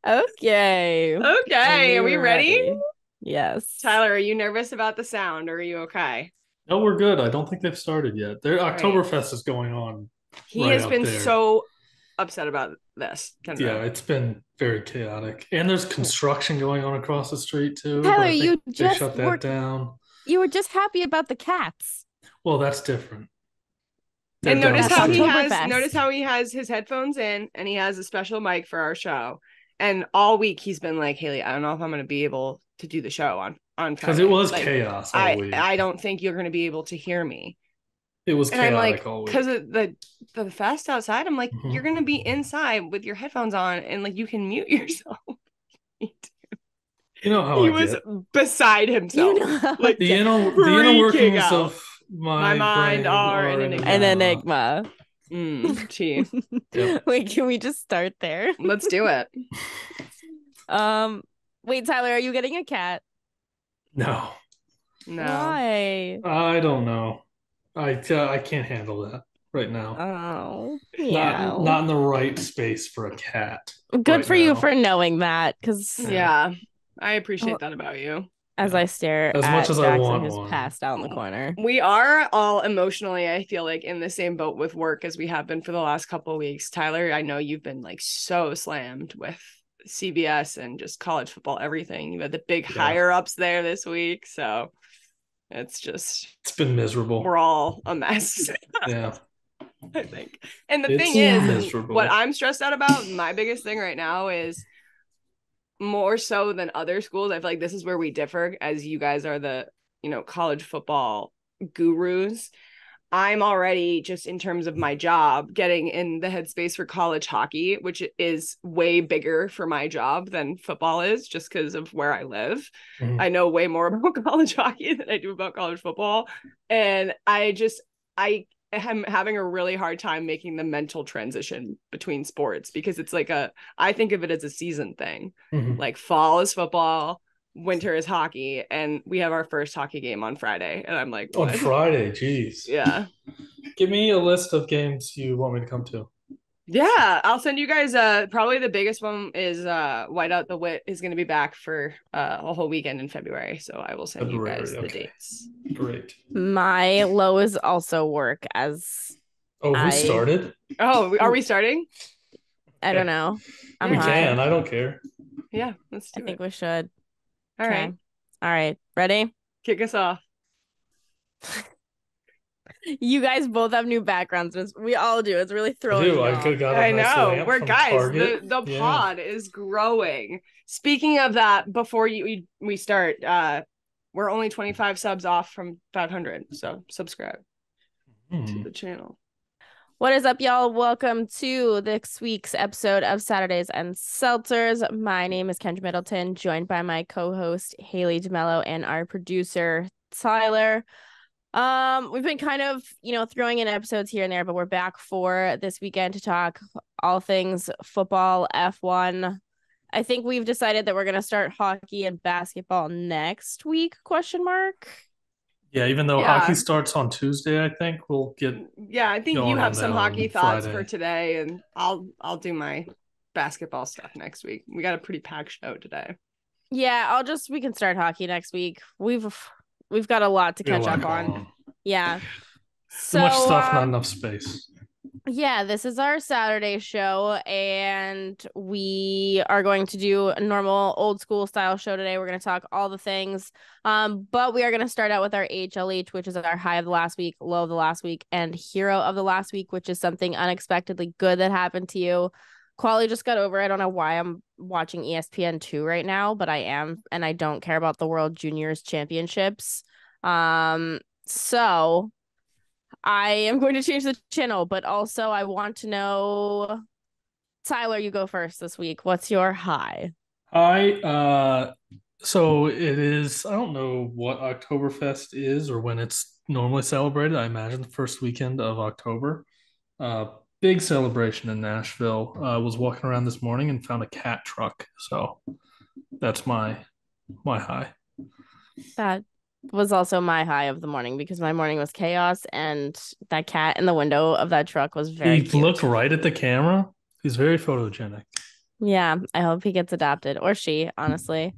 Okay. Okay, are we ready? Yes. Tyler, are you nervous about the sound or are you okay? No, we're good. I don't think they've started yet. Their All right. Oktoberfest is going on He right has out been there. so upset about this, Yeah, Kendra. it's been very chaotic. And there's construction going on across the street too, but Tyler, I think they shut that down. you were just happy about the cats. Well, that's different. They're And down the That's street. notice Oktoberfest. how he has his headphones in and he has a special mic for our show. And all week he's been like, Hailey, I don't know if I'm going to be able to do the show on Because Friday. it was Like, chaos all I week. I don't think you're going to be able to hear me. It was And I'm like, chaotic all week. because of the fest outside, I'm like, you're Mhm. going to be inside with your headphones on and like you can mute yourself. You know how He I was get. beside himself. You know, Like The inner freaking workings out. of My my mind brain are an are an enigma. an enigma. enigma. Gee. Yep. Wait, can we just start there? Let's do it. Wait, Tyler, are you getting a cat? No, No. Why? I don't know. I can't handle that right now. Oh, yeah. Not in the right space for a cat Good right for you now. for knowing that, because Yeah. I appreciate that about you. as Yeah. I stare As much at as I Jackson, want who's one. passed out in the corner. We are all emotionally, I feel like, in the same boat with work as we have been for the last couple of weeks. Tyler, I know you've been like so slammed with CBS and just college football, everything. You had the big higher ups there this week. So it's been miserable. We're all a mess. Yeah. I think. And the It's thing is, miserable. what I'm stressed out about, my biggest thing right now is more so than other schools. I feel like this is where we differ, as you guys are the, college football gurus. I'm already, just in terms of my job, getting in the headspace for college hockey, which is way bigger for my job than football is, just because of where I live. Mhm. I know way more about college hockey than I do about college football. And I am having a really hard time making the mental transition between sports, because it's like I think of it as a season thing. Mhm. Like fall is football, winter is hockey, and we have our first hockey game on Friday. And I'm like, what? On Friday, geez. Yeah. Give me a list of games you want me to come to. Yeah, I'll send you guys probably the biggest one is Whiteout the Wit is going to be back for a whole weekend in February, so I will send you guys the dates. Great. My low is also work, as we started? Oh, are we starting? I don't know. We can. I don't care. Yeah, let's do it. I think we should. All right. All right. Ready? Kick us off. You guys both have new backgrounds. We all do. It's really throwing me off. I know. We're guys. The pod is growing. Speaking of that, before we start, we're only 25 subs off from 500. So subscribe to the channel. What is up, y'all? Welcome to this week's episode of Saturdays and Seltzers. My name is Kendra Middleton, joined by my co-host Hailey DeMello and our producer Tyler. We've been kind of, throwing in episodes here and there, but we're back for this weekend to talk all things football, F1. I think we've decided that we're going to start hockey and basketball next week, ? Yeah, even though hockey starts on Tuesday, I think we'll get. Yeah, I think you have some hockey thoughts for today, and I'll do my basketball stuff next week. We got a pretty packed show today. Yeah, we can start hockey next week. We've got a lot to catch up on. Yeah. So much stuff, not enough space. Yeah, this is our Saturday show, and we are going to do a normal old school style show today. We're going to talk all the things, but we are going to start out with our HLH, which is our high of the last week, low of the last week, and hero of the last week, which is something unexpectedly good that happened to you. Quali just got over. I don't know why I'm watching ESPN2 right now, but I am, and I don't care about the World Juniors Championships. So I am going to change the channel, but also I want to know, Tyler, you go first this week. What's your high? So it is, I don't know what Oktoberfest is or when it's normally celebrated. I imagine the first weekend of October. Big celebration in Nashville. I was walking around this morning and found a cat truck. So that's my high. That was also my high of the morning, because my morning was chaos, and that cat in the window of that truck was very cute. He looked right at the camera. He's very photogenic. Yeah, I hope he gets adopted. Or she, honestly.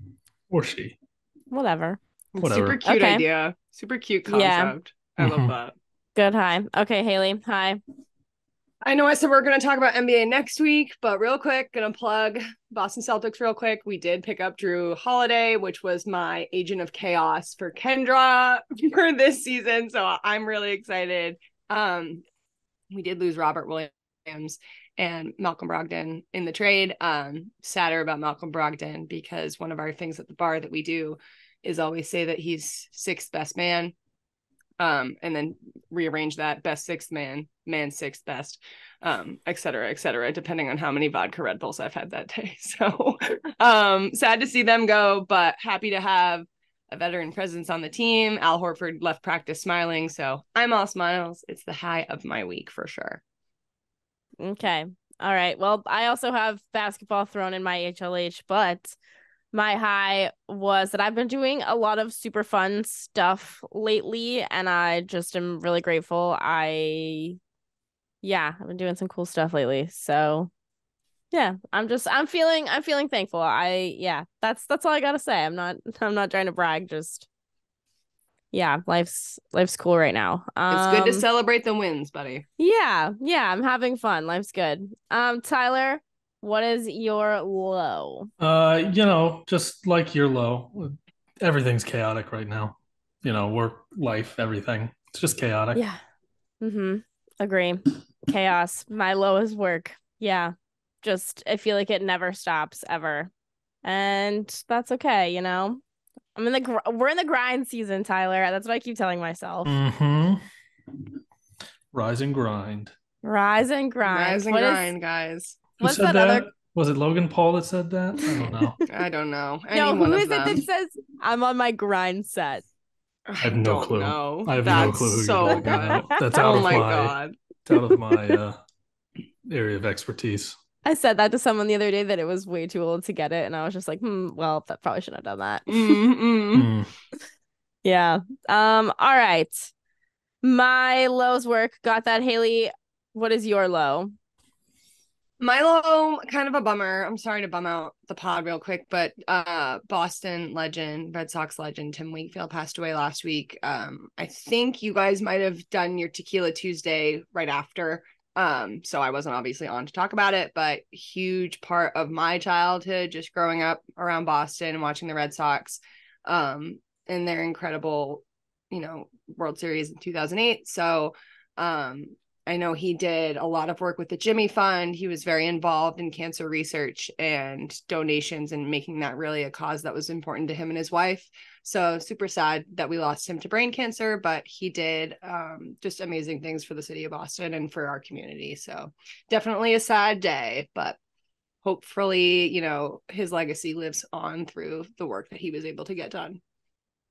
Or she. Whatever. Super Whatever. cute Okay. idea. Super cute Yeah. concept. I love that. Good. Hi. Okay, Hailey. Hi. I know I said we're going to talk about NBA next week, but real quick, going to plug Boston Celtics real quick. We did pick up Drew Holiday, which was my agent of chaos for Kendra for this season. So I'm really excited. We did lose Robert Williams and Malcolm Brogdon in the trade. Sadder about Malcolm Brogdon because one of our things at the bar that we do is always say that he's sixth best man. And then rearrange that best sixth man sixth best, et cetera, depending on how many vodka Red Bulls I've had that day. So sad to see them go, but happy to have a veteran presence on the team. Al Horford left practice smiling, so I'm all smiles. It's the high of my week for sure. Okay. All right. Well, I also have basketball thrown in my HLH, but my high was that I've been doing a lot of super fun stuff lately, and I just am really grateful. I've been doing some cool stuff lately. So yeah, I'm feeling thankful. That's all I gotta say. I'm not trying to brag, just life's cool right now. It's good to celebrate the wins, buddy. Yeah, I'm having fun. Life's good. Tyler, what is your low? Just like your low, everything's chaotic right now. Work, life, everything. It's just chaotic. Yeah. Agree. Chaos. My low is work. Yeah. Just I feel like it never stops ever. And that's okay, we're in the grind season, Tyler. That's what I keep telling myself. Rise and grind. Rise and grind. Rise and grind, guys. Who said that? Was it Logan Paul that said that? I don't know. I don't know. No, who is it that says I'm on my grind set? I have no clue. Know. I have no clue who so you're talking about. That's out of God. It's out of my area of expertise. I said that to someone the other day that it was way too old to get it, and I was just like, well, that probably shouldn't have done that. Yeah. All right. My low's work. Got that, Hailey. What is your low? My low, kind of a bummer. I'm sorry to bum out the pod real quick, but Boston legend, Red Sox legend Tim Wakefield passed away last week. I think you guys might have done your Tequila Tuesday right after. So I wasn't obviously on to talk about it, but huge part of my childhood, just growing up around Boston and watching the Red Sox, and their incredible, World Series in 2008. So, I know he did a lot of work with the Jimmy Fund. He was very involved in cancer research and donations and making that really a cause that was important to him and his wife. So super sad that we lost him to brain cancer, but he did just amazing things for the city of Boston and for our community. So definitely a sad day, but hopefully, his legacy lives on through the work that he was able to get done.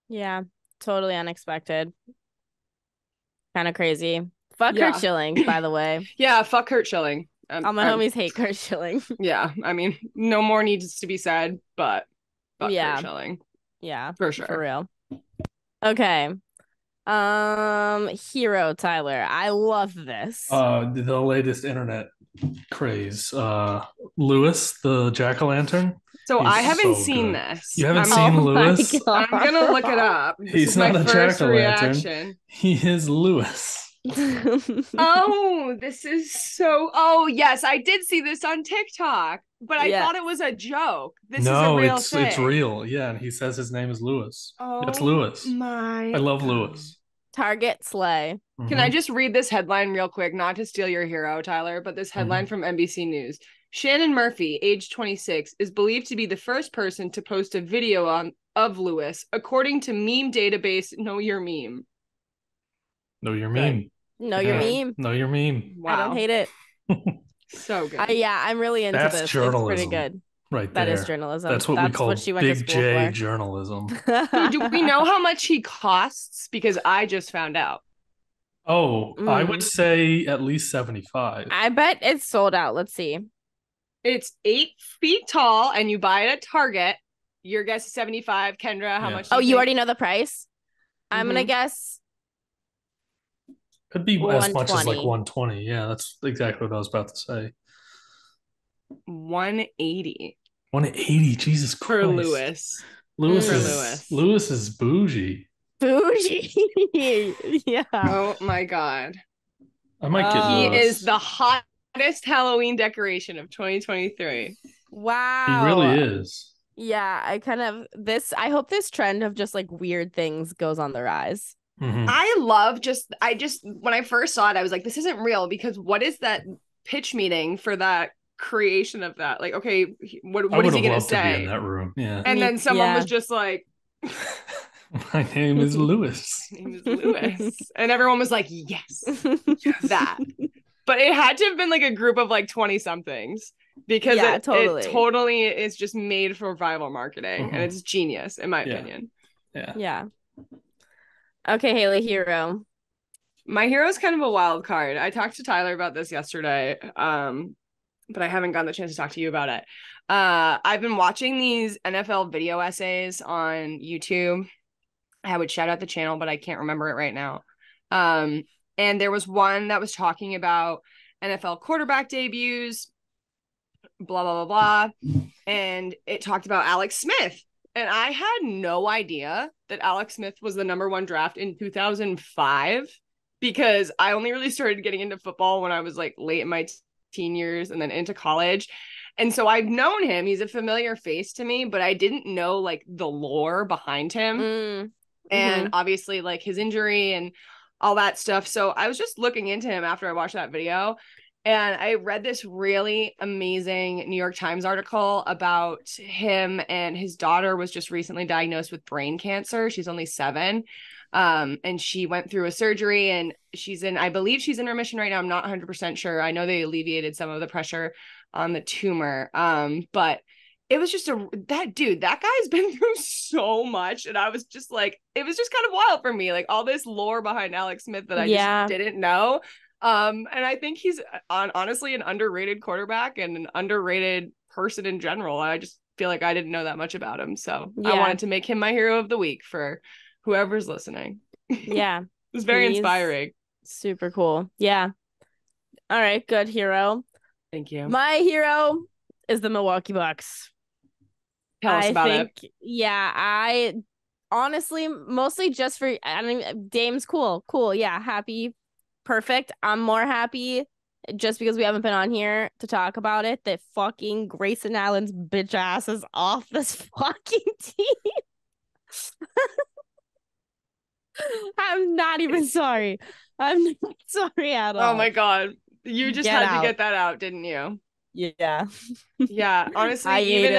Yeah, totally unexpected. Kind of crazy. Fuck Kurt Schilling, by the way. Yeah, fuck Kurt Schilling. All my homies hate Kurt Schilling. Yeah, I mean, no more needs to be said, but fuck Kurt Schilling. Yeah, for sure. For real. Okay. Hero, Tyler. I love this. The latest internet craze. Lewis, the jack-o'-lantern. So I haven't seen this. You haven't seen Lewis? I'm gonna look it up. He's not a jack-o'-lantern. He is Lewis. This is so. Yes, I did see this on TikTok, but I thought it was a joke. This is a real thing. It's real. Yeah, and he says his name is Lewis. That's Lewis. I love Lewis. Target slay. Can I just read this headline real quick? Not to steal your hero, Tyler, but this headline from NBC News. Shannon Murphy, age 26, is believed to be the first person to post a video of Lewis, according to meme database Know Your Meme. Know Your Meme. Know Your Meme. Know Your Meme. Wow. I don't hate it. So good. I'm really into this. That's journalism. It's pretty good. Right there. That is journalism. That's what we call Big J journalism. Do we know how much he costs? Because I just found out. I would say at least 75. I bet it's sold out. Let's see. It's 8 feet tall, and you buy it at Target. Your guess is 75. Kendra, how much? You already know the price? I'm gonna guess. Could be as much as like 120. Yeah, that's exactly what I was about to say. 180 180. Jesus Christ. for Lewis. Lewis For is Lewis is bougie. Bougie. Yeah. Oh my God. I might get He Lewis. is the hottest Halloween decoration of 2023. Wow. He really is. Yeah, I hope this trend of just like weird things goes on the rise. Mm-hmm. I just when I first saw it, I was like, this isn't real, because what is that pitch meeting for that creation of that? Like, okay, what is he gonna say? To be in that room. Yeah. And then someone was just like, my name is Lewis. My name is Lewis. And everyone was like, yes, that. But it had to have been like a group of like 20 somethings, because it totally is just made for rival marketing, and it's genius in my opinion. Yeah. Okay, Hailey, hero. My hero is kind of a wild card. I talked to Tyler about this yesterday, but I haven't gotten the chance to talk to you about it. I've been watching these NFL video essays on YouTube. I would shout out the channel, but I can't remember it right now. And there was one that was talking about NFL quarterback debuts, blah, blah, blah, blah. And it talked about Alex Smith. And I had no idea that Alex Smith was the #1 draft in 2005, because I only really started getting into football when I was like late in my teen years and then into college. And so I've known him. He's a familiar face to me, but I didn't know like the lore behind him. And obviously like his injury and all that stuff. So I was just looking into him after I watched that video. And I read this really amazing New York Times article about him, and his daughter was just recently diagnosed with brain cancer. She's only 7. And she went through a surgery, and I believe she's in remission right now. I'm not 100% sure. I know they alleviated some of the pressure on the tumor. But it was just that guy's been through so much. And I was just like, it was just kind of wild for me. Like all this lore behind Alex Smith that I just didn't know. And I think he's honestly an underrated quarterback and an underrated person in general. I just feel like I didn't know that much about him. So I wanted to make him my hero of the week for whoever's listening. Yeah. It was very inspiring. Super cool. Yeah. All right. Good hero. Thank you. My hero is the Milwaukee Bucks. Tell us about it. Yeah. I honestly, mostly just for, Dame's cool. Cool. Yeah. Happy. Perfect. I'm more happy just because we haven't been on here to talk about it that fucking Grayson Allen's bitch ass is off this fucking team. I'm not even sorry. I'm not sorry at all. Oh my God. You just had to get that out, didn't you? Yeah. Yeah. Honestly, I even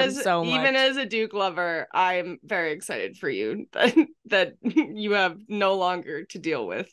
even as a Duke lover, I'm very excited for you that you have no longer to deal with.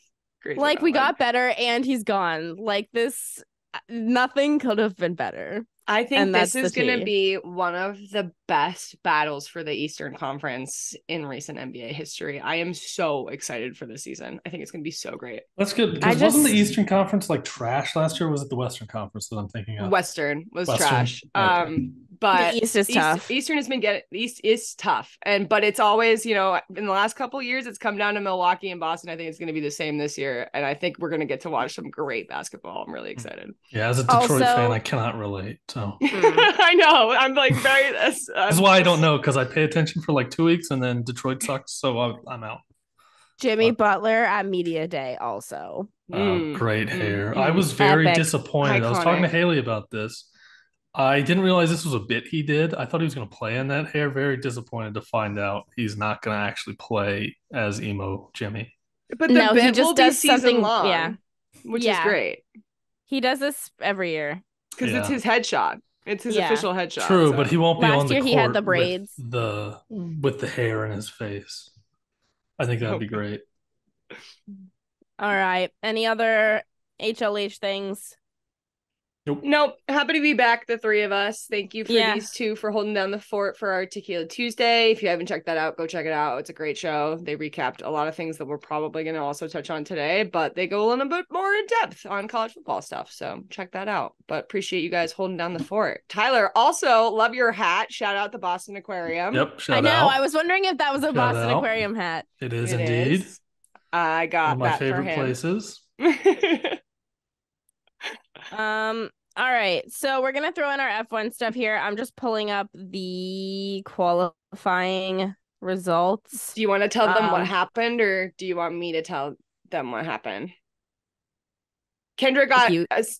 Like we got better and he's gone. Like this, nothing could have been better. I think this is going to be one of the best battles for the Eastern Conference in recent NBA history. I am so excited for this season. I think it's going to be so great. That's good. Because wasn't the Eastern Conference like trash last year? Or was it the Western Conference that I'm thinking of? Western was trash. Okay. But the East is tough. Eastern has been East is tough. But it's always, in the last couple of years, it's come down to Milwaukee and Boston. I think it's going to be the same this year. And I think we're going to get to watch some great basketball. I'm really excited. Yeah, as a Detroit fan, I cannot relate. So I know. I'm like very. This is why I don't know, because I pay attention for like 2 weeks and then Detroit sucks. So I'm out. Jimmy Butler at Media Day also. Great hair. I was very disappointed. Iconic. I was talking to Hailey about this. I didn't realize this was a bit he did. I thought he was going to play in that hair. Very disappointed to find out he's not going to actually play as emo Jimmy. But the bit he just does something long, which is great. He does this every year because it's his headshot. It's his official headshot. True, but he won't be on the court. Last year he had the braids with the hair in his face. I think that'd be great. All right. Any other HLH things? Nope. Happy to be back, the three of us. Thank you for these two for holding down the fort for our Tequila Tuesday. If you haven't checked that out, go check it out. It's a great show. They recapped a lot of things that we're probably going to also touch on today, but they go a little bit more in depth on college football stuff. So check that out. But appreciate you guys holding down the fort. Tyler, also love your hat. Shout out the Boston Aquarium. Yep. I know. I was wondering if that was a Boston Aquarium hat. It is indeed. I got one of my that favorite places. All right, so we're gonna throw in our F1 stuff here. I'm just pulling up the qualifying results. Do you want to tell them what happened, or do you want me to tell them what happened? Kendra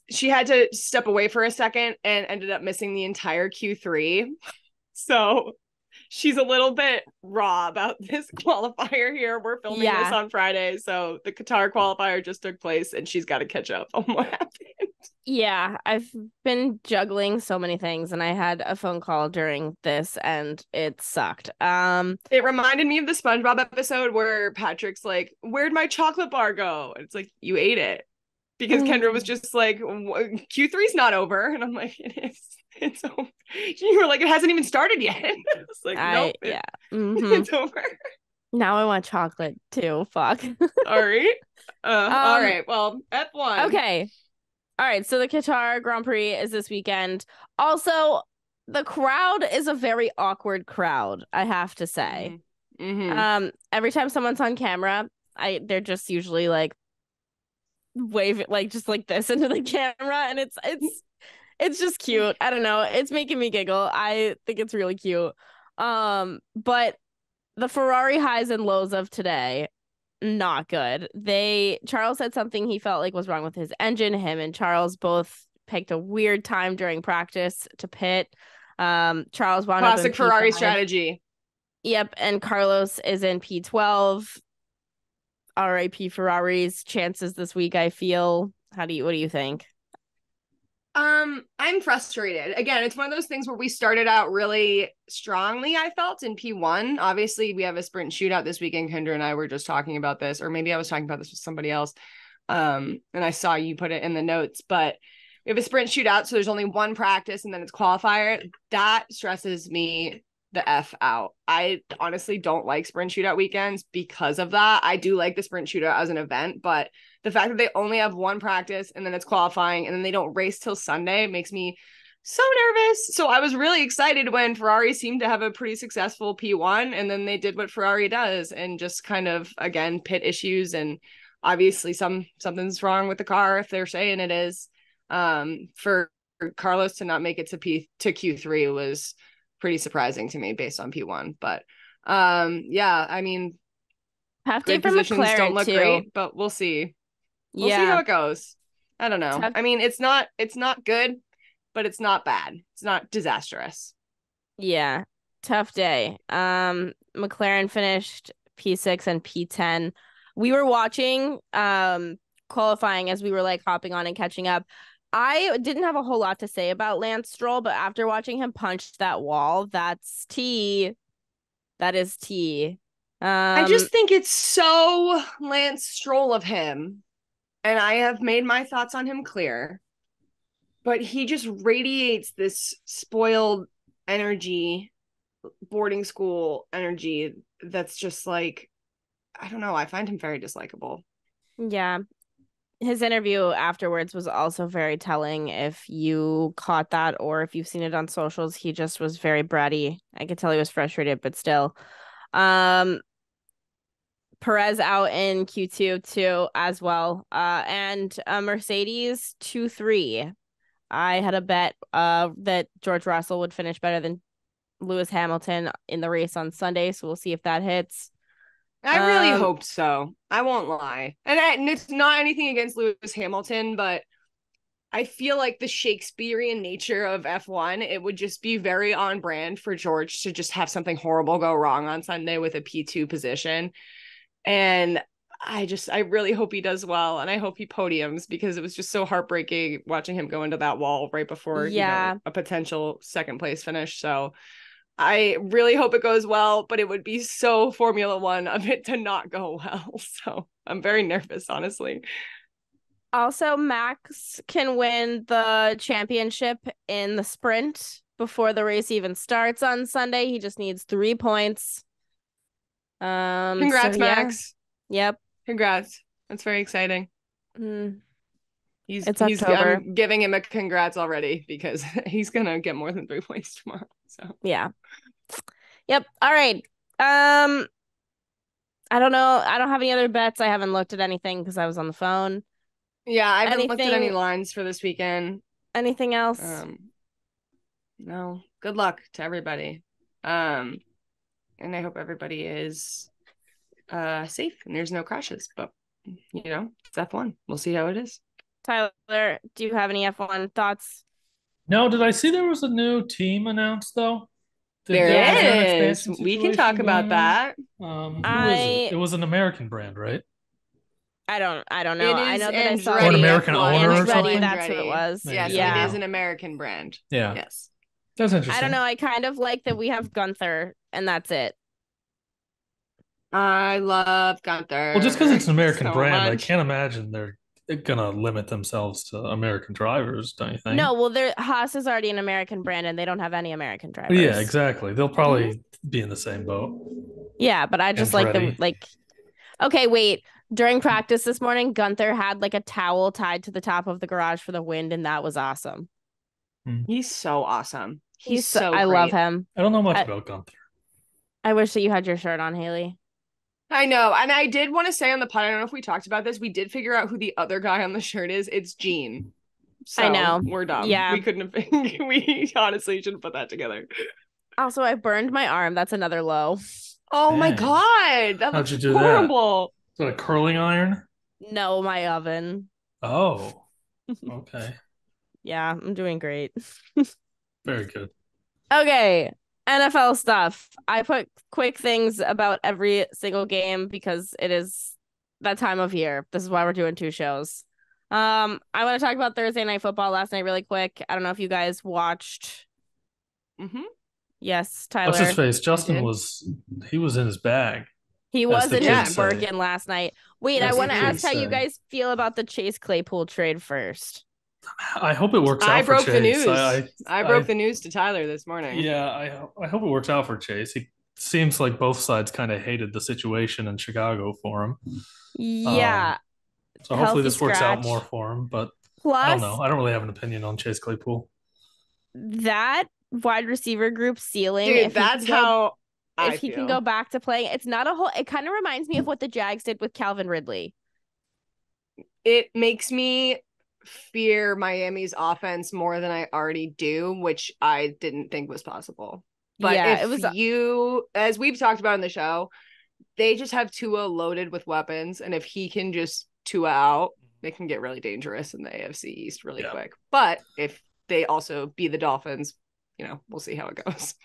she had to step away for a second and ended up missing the entire Q3. So she's a little bit raw about this qualifier here. We're filming this on Friday. So the Qatar qualifier just took place and she's got to catch up on what happened. Yeah, I've been juggling so many things and I had a phone call during this and it sucked. It reminded me of the SpongeBob episode where Patrick's like, "Where'd my chocolate bar go?" And it's like, "You ate it." Because Kendra was just like, Q3's not over. And I'm like, "It is. It's over." You were like, "It hasn't even started yet." It's like, nope. It's over. Now I want chocolate too. Fuck. All right. All right. Well, F1. Okay. All right. So the Qatar Grand Prix is this weekend. Also, the crowd is a very awkward crowd, I have to say. Every time someone's on camera, they're just usually like wave it like just like this into the camera, and it's just cute. I don't know, it's making me giggle. I think it's really cute. But the Ferrari highs and lows of today, not good. Charles said something he felt like was wrong with his engine. Him and Charles both picked a weird time during practice to pit. Charles wound up in classic Ferrari strategy. Yep, and Carlos is in P12. RIP Ferrari's chances this week, I feel. What do you think? I'm frustrated. Again, it's one of those things where we started out really strongly, I felt, in P1. Obviously, we have a sprint shootout this weekend. Kendra and I were just talking about this, or maybe I was talking about this with somebody else. And I saw you put it in the notes, but we have a sprint shootout, so there's only one practice and then it's qualifier. That stresses me the F out. I honestly don't like sprint shootout weekends because of that. I do like the sprint shootout as an event, but the fact that they only have one practice and then it's qualifying and then they don't race till Sunday makes me so nervous. So I was really excited when Ferrari seemed to have a pretty successful P1 and then they did what Ferrari does and just kind of, again, pit issues. And obviously something's wrong with the car if they're saying it is. For Carlos to not make it to Q3 was pretty surprising to me based on P1. But yeah, I mean, grid positions McLaren don't look great, but we'll see. We'll see how it goes. I don't know. I mean, it's not good, but it's not bad. It's not disastrous. Yeah. Tough day. McLaren finished P6 and P10. We were watching qualifying as we were like hopping on and catching up. I didn't have a whole lot to say about Lance Stroll, but after watching him punch that wall, that's tea. That is tea. I just think it's so Lance Stroll of him. And I have made my thoughts on him clear. But he just radiates this spoiled energy, boarding school energy that's just like, I don't know. I find him very dislikable. Yeah. His interview afterwards was also very telling. If you caught that or if you've seen it on socials, he just was very bratty. I could tell he was frustrated, but still. Perez out in Q2 too as well. And Mercedes 2-3. I had a bet that George Russell would finish better than Lewis Hamilton in the race on Sunday, so we'll see if that hits. I really hope so. I won't lie. And it's not anything against Lewis Hamilton, but I feel like the Shakespearean nature of F1, it would just be very on brand for George to just have something horrible go wrong on Sunday with a P2 position. And I really hope he does well. And I hope he podiums because it was just so heartbreaking watching him go into that wall right before a potential second place finish. So I really hope it goes well, but it would be so Formula One of it to not go well. So I'm very nervous, honestly. Also, Max can win the championship in the sprint before the race even starts on Sunday. He just needs 3 points. Congrats, Max. Yep. Congrats. That's very exciting. It's October. I'm giving him a congrats already because he's gonna get more than 3 points tomorrow. So yeah. Yep. All right. I don't know. I don't have any other bets. I haven't looked at anything because I was on the phone. Yeah, I haven't looked at any lines for this weekend. Anything else? No. Good luck to everybody. And I hope everybody is safe and there's no crashes. But it's F1. We'll see how it is. Tyler, do you have any F1 thoughts? No, did I see there was a new team announced though? There is is. We can talk about that. Who is it? It was an American brand, right? I don't know. It is I know that I saw Or an American owner or Andretti, something? that's who it was. Yes, Yeah. it is an American brand. Yeah. Yes. That's interesting. I don't know. I kind of like that we have Gunther and that's it. I love Gunther. Well, just because it's an American so brand, much. I can't imagine they're gonna limit themselves to American drivers, don't you think? No, well, Haas is already an American brand and they don't have any American drivers. Yeah, exactly. They'll probably be in the same boat. Yeah, but I just like them. Okay, wait. During practice this morning, Gunther had like a towel tied to the top of the garage for the wind, and that was awesome. He's so awesome. He's so I love him. I don't know much about Gunther. I wish that you had your shirt on, Hailey. I know. And I did want to say on the pod, I don't know if we talked about this. We did figure out who the other guy on the shirt is. It's Gene. So I know. We're dumb. Yeah. We couldn't have we honestly shouldn't put that together. Also, I burned my arm. That's another low. Oh Dang. my God. That How'd looks you do horrible. Is that a curling iron? No, my oven. Oh. Okay. Yeah, I'm doing great. Very good. Okay. NFL stuff. I put quick things about every single game because it is that time of year. This is why we're doing 2 shows. I want to talk about Thursday Night Football last night really quick. I don't know if you guys watched. Yes, Tyler. What's his face? Justin was in his bag. He was in his Birkin last night. Wait, I want to ask how you guys feel about the Chase Claypool trade first. I hope it works out for Chase. I broke the news. I broke the news to Tyler this morning. Yeah, I hope it works out for Chase. He seems like both sides kind of hated the situation in Chicago for him. Yeah. So hopefully this works out more for him. But I don't know. I don't really have an opinion on Chase Claypool. That wide receiver group ceiling. Dude, that's how if he can go back to playing, it's not a whole. It kind of reminds me of what the Jags did with Calvin Ridley. It makes me fear Miami's offense more than I already do, which I didn't think was possible. But yeah, as we've talked about in the show, they just have Tua loaded with weapons, and if he can just Tua out, they can get really dangerous in the AFC East really quick. But if they also beat the Dolphins, we'll see how it goes.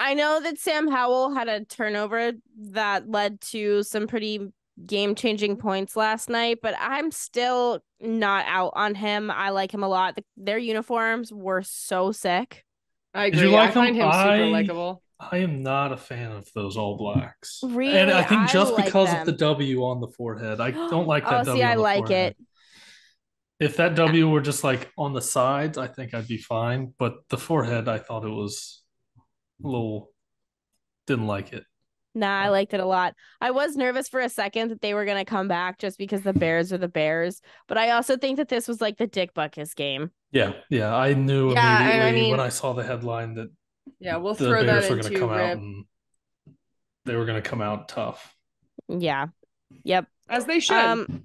I know that Sam Howell had a turnover that led to some pretty game-changing points last night, but I'm still not out on him. I like him a lot. Their uniforms were so sick. I agree. Did you like him? Super likable. I am not a fan of those All Blacks. Really? And I think just because of the W on the forehead. I don't like that W on the forehead. It. If that W were just like on the sides, I think I'd be fine. But the forehead, I thought it was a little, didn't like it. Nah, I liked it a lot. I was nervous for a second that they were going to come back just because the Bears are the Bears. But I also think that this was like the Dick Butkus game. Yeah. I knew immediately when I saw the headline that we'll the throw Bears that were going to come Rip. out and they were going to come out tough. Yeah. Yep. As they should.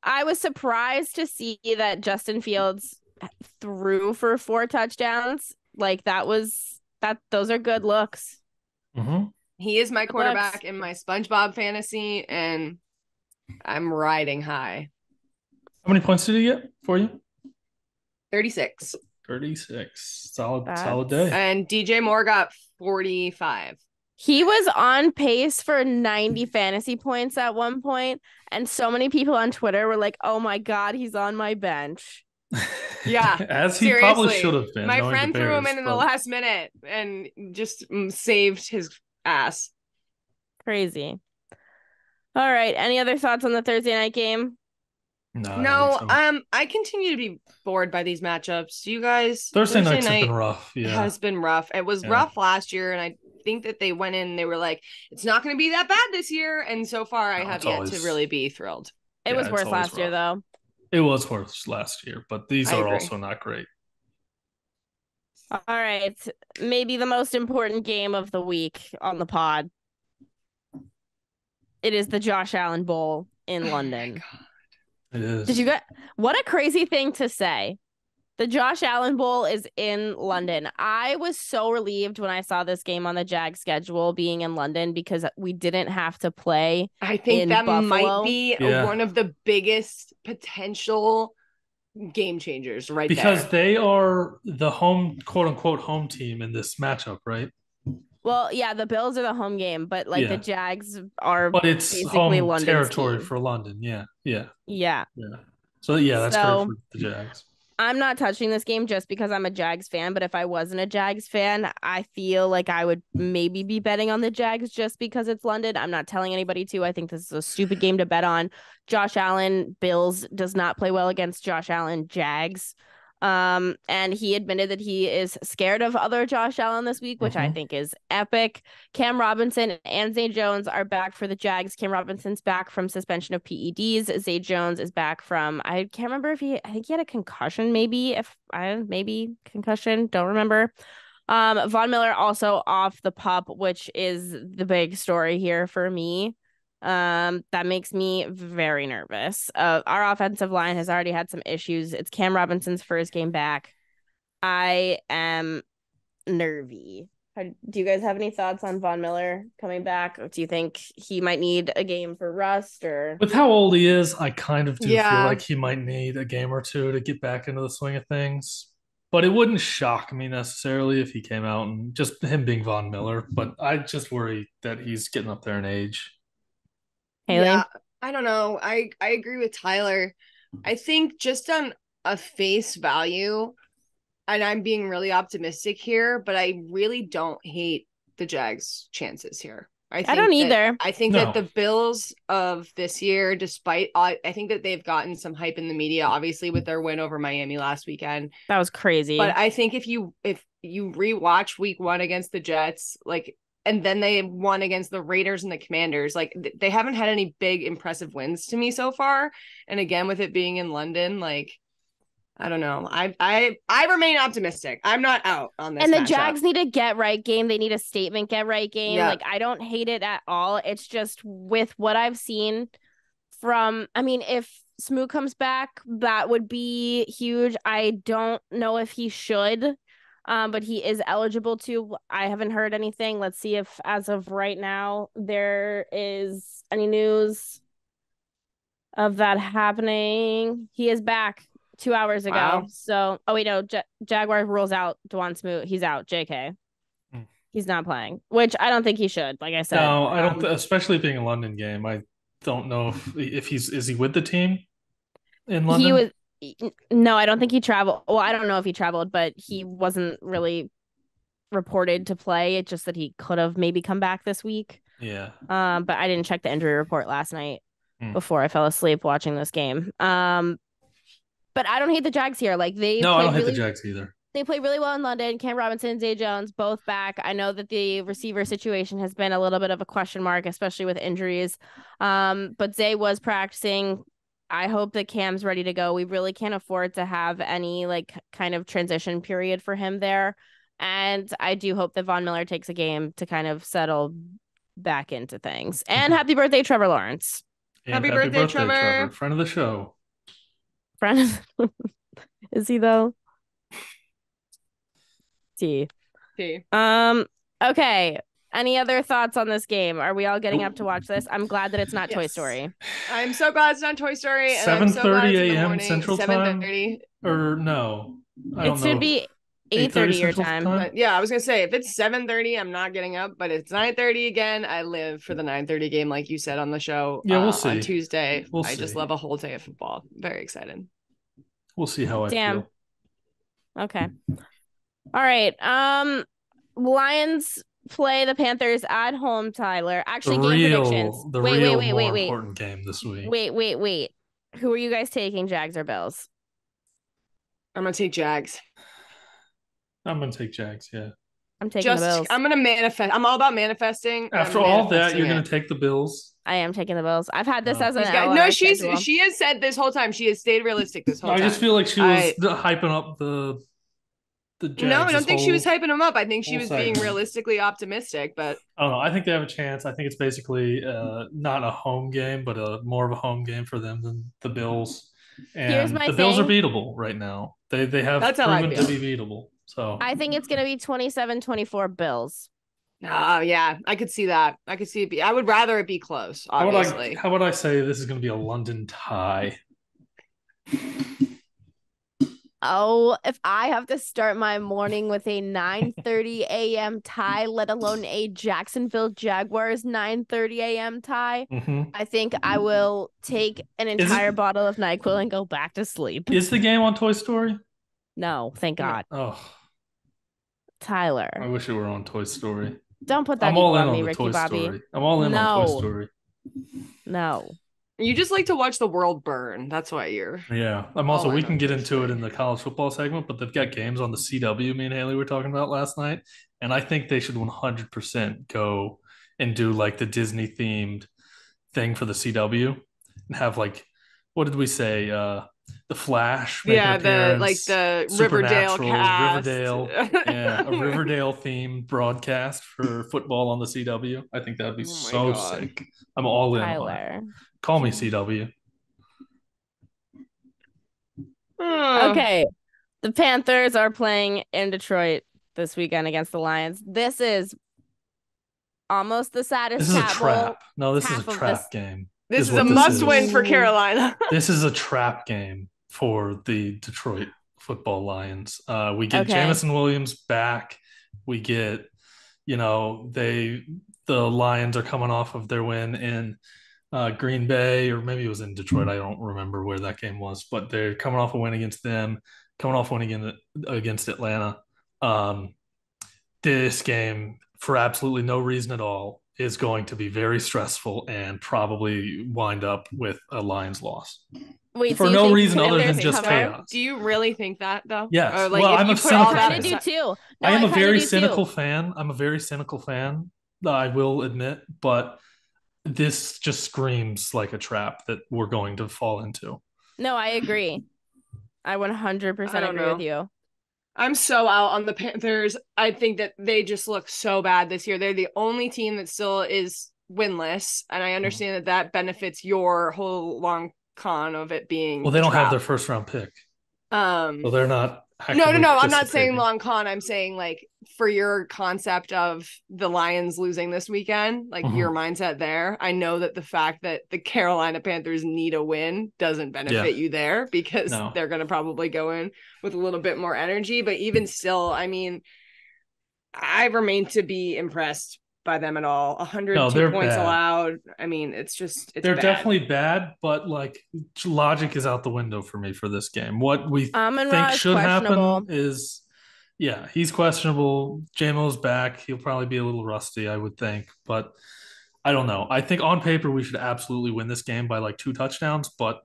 I was surprised to see that Justin Fields threw for 4 touchdowns. Like those are good looks. Mm-hmm. He is my quarterback in my SpongeBob fantasy, and I'm riding high. How many points did he get for you? 36. 36. Solid day. And DJ Moore got 45. He was on pace for 90 fantasy points at one point, and so many people on Twitter were like, "Oh my God, he's on my bench." Yeah, as he probably should have been. My friend threw him in the last minute and just saved his ass. Crazy. All right. Any other thoughts on the Thursday night game? No. I continue to be bored by these matchups. You guys, Thursday nights have been rough. Yeah, it has been rough. It was rough last year, and I think that they went in and they were like, it's not going to be that bad this year. And so far, I have yet to really be thrilled. It was worse last year, though. It was worse last year, but these are also not great. All right. Maybe the most important game of the week on the pod. It is the Josh Allen Bowl in London. It is. Did you get what a crazy thing to say? The Josh Allen Bowl is in London. I was so relieved when I saw this game on the Jag schedule being in London because we didn't have to play I think in that Buffalo. might be one of the biggest potential game changers because they are the home, quote unquote, home team in this matchup, right? Well, yeah, the Bills are the home game, but like the Jags are but it's basically home London's territory team. for London. Yeah. So that's great for the Jags. I'm not touching this game just because I'm a Jags fan, but if I wasn't a Jags fan, I feel like I would maybe be betting on the Jags just because it's London. I'm not telling anybody to. I think this is a stupid game to bet on. Josh Allen, Bills, does not play well against Josh Allen, Jags. And he admitted that he is scared of other Josh Allen this week, which I think is epic. Cam Robinson and Zay Jones are back for the Jags. Cam Robinson's back from suspension of PEDs. Zay Jones is back from, I can't remember if I think he had a concussion, maybe concussion, don't remember. Von Miller also off the pup, which is the big story here for me. That makes me very nervous. Our offensive line has already had some issues. It's Cam Robinson's first game back. I am nervy. Do you guys have any thoughts on Von Miller coming back? Do you think he might need a game for rust or? With how old he is, I kind of do feel like he might need a game or two to get back into the swing of things. But it wouldn't shock me necessarily if he came out and just him being Von Miller. But I just worry that he's getting up there in age. Hailey? Yeah, I don't know. I agree with Tyler. I think just on a face value, and I'm being really optimistic here, but I really don't hate the Jags' chances here. I don't either. I think that the Bills of this year, despite I think that they've gotten some hype in the media, obviously with their win over Miami last weekend. That was crazy. But I think if you rewatch week 1 against the Jets, and then they won against the Raiders and the Commanders, they haven't had any big impressive wins to me so far. And again, with it being in London, I don't know. I remain optimistic. I'm not out on this. And the Jags need a get right game. They need a statement get right game. Yeah. I don't hate it at all. It's just with what I've seen from, if Smoot comes back, that would be huge. I don't know if he should. But he is eligible to. I haven't heard anything. Let's see if, as of right now, there is any news of that happening. He is back 2 hours ago. Wow. So, Jaguar rules out Dwan Smoot. He's out. JK. He's not playing, which I don't think he should. Like I said, no, I don't. Especially being a London game, I don't know if is he with the team in London. He was. No, I don't think he traveled. Well, I don't know if he traveled, but he wasn't really reported to play. It's just that he could have maybe come back this week. Yeah. But I didn't check the injury report last night before I fell asleep watching this game. But I don't hate the Jags here. I don't hate the Jags either. They play really well in London. Cam Robinson and Zay Jones both back. I know that the receiver situation has been a little bit of a question mark, especially with injuries. But Zay was practicing. I hope that Cam's ready to go. We really can't afford to have any kind of transition period for him there. And I do hope that Von Miller takes a game to kind of settle back into things. And happy birthday, Trevor Lawrence. And happy birthday, Trevor. Friend of the show. Is he though? T. Okay. Any other thoughts on this game? Are we all getting up to watch this? I'm glad that it's not Toy Story. I'm so glad it's not Toy Story. 7:30 a.m. Central Time? Or no? I don't know. It should be 8:30 your time. I was going to say, if it's 7:30, I'm not getting up. But it's 9:30 again. I live for the 9:30 game, like you said on the show. Yeah, we'll see. On Tuesday. I just love a whole day of football. Very excited. We'll see how I feel. Okay. All right. Lions play the Panthers at home, Tyler. Actually, game predictions. Wait. Important game this week. Wait. Who are you guys taking, Jags or Bills? I'm going to take Jags. I'm going to take Jags, yeah. I'm taking the Bills. I'm going to manifest. I'm all about manifesting. After all that, you're going to take the Bills? I am taking the Bills. I've had this as an L. No, she has said this whole time. She has stayed realistic this whole time. I just feel like she was hyping up the Jags. No, I don't think she was hyping them up. I think she was being realistically optimistic, but I don't know. I think they have a chance. I think it's basically not a home game, but more of a home game for them than the Bills. And the Bills are beatable right now. They have That's how I proven feel. to be beatable. So I think it's going to be 27-24 Bills. Oh, yeah. I could see that. I could see it be. I would rather it be close, obviously. How would I say this is going to be a London tie? Oh, if I have to start my morning with a 9:30 a.m. tie, let alone a Jacksonville Jaguars 9:30 a.m. tie, I think I will take an entire bottle of NyQuil and go back to sleep. Is the game on Toy Story? No, thank God. Oh, Tyler. I wish it were on Toy Story. Don't put that I'm all ego in on me, on the Ricky Toy Bobby. Story. I'm all in on Toy Story. No. You just like to watch the world burn. That's why you're. Yeah. We can get into it in the college football segment, but they've got games on the CW me and Hailey were talking about last night. And I think they should 100% go and do like the Disney themed thing for the CW and have like, what did we say? The Flash make an appearance. The Riverdale cast. Riverdale. Yeah. A Riverdale themed broadcast for football on the CW. I think that would be so sick. I'm all in on it. Call me CW. Okay. The Panthers are playing in Detroit this weekend against the Lions. This is almost the saddest. This is a trap. No, this is a trap game. This is a must-win for Carolina. This is a trap game for the Detroit football Lions. We get Jamison Williams back. We get, the Lions are coming off of their win in Green Bay, or maybe it was in Detroit. I don't remember where that game was, but they're coming off a win against them, coming off a win against Atlanta. This game, for absolutely no reason at all, is going to be very stressful and probably wind up with a Lions loss. Wait, for no reason other than just chaos. Do you really think that, though? Yes. Or, like, I'm a cynical fan. I do too. I am a very cynical fan. I'm a very cynical fan, I will admit, but this just screams like a trap that we're going to fall into. No, I agree. I 100% agree with you. I'm so out on the Panthers. I think that they just look so bad this year. They're the only team that still is winless, and I understand that benefits your whole long con of it being. Well, they don't have their first round pick. Well, they're not. No. I'm not saying long con. I'm saying like for your concept of the Lions losing this weekend, like your mindset there. I know that the fact that the Carolina Panthers need a win doesn't benefit you there because they're going to probably go in with a little bit more energy. But even still, I mean, I remain to be impressed by them at all. 102 points allowed. I mean, they're definitely bad, but like logic is out the window for me for this game. What we think should happen is, he's questionable. JMO's back. He'll probably be a little rusty, I would think, but I don't know. I think on paper we should absolutely win this game by like 2 touchdowns, but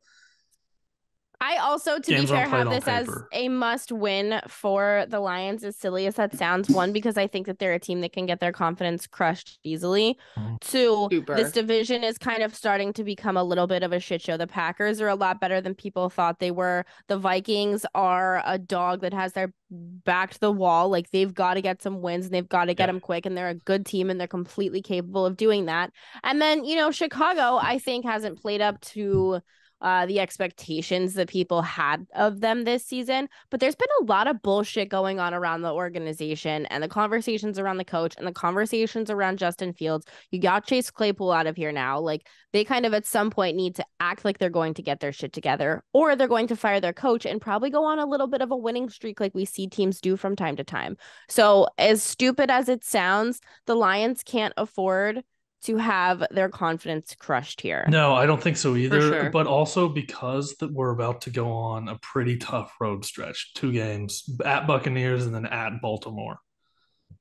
I also, to be fair, have this as a must-win for the Lions, as silly as that sounds. 1, because I think that they're a team that can get their confidence crushed easily. 2, this division is kind of starting to become a little bit of a shit show. The Packers are a lot better than people thought they were. The Vikings are a dog that has their back to the wall. Like, they've got to get some wins, and they've got to get them quick, and they're a good team, and they're completely capable of doing that. And then, Chicago, I think, hasn't played up to the expectations that people had of them this season, but there's been a lot of bullshit going on around the organization and the conversations around the coach and the conversations around Justin Fields. You got Chase Claypool out of here now. Like, they kind of at some point need to act like they're going to get their shit together, or they're going to fire their coach and probably go on a little bit of a winning streak like we see teams do from time to time. So as stupid as it sounds, the Lions can't afford to have their confidence crushed here. No, I don't think so either. Sure. But also because we're about to go on a pretty tough road stretch. 2 games at Buccaneers and then at Baltimore.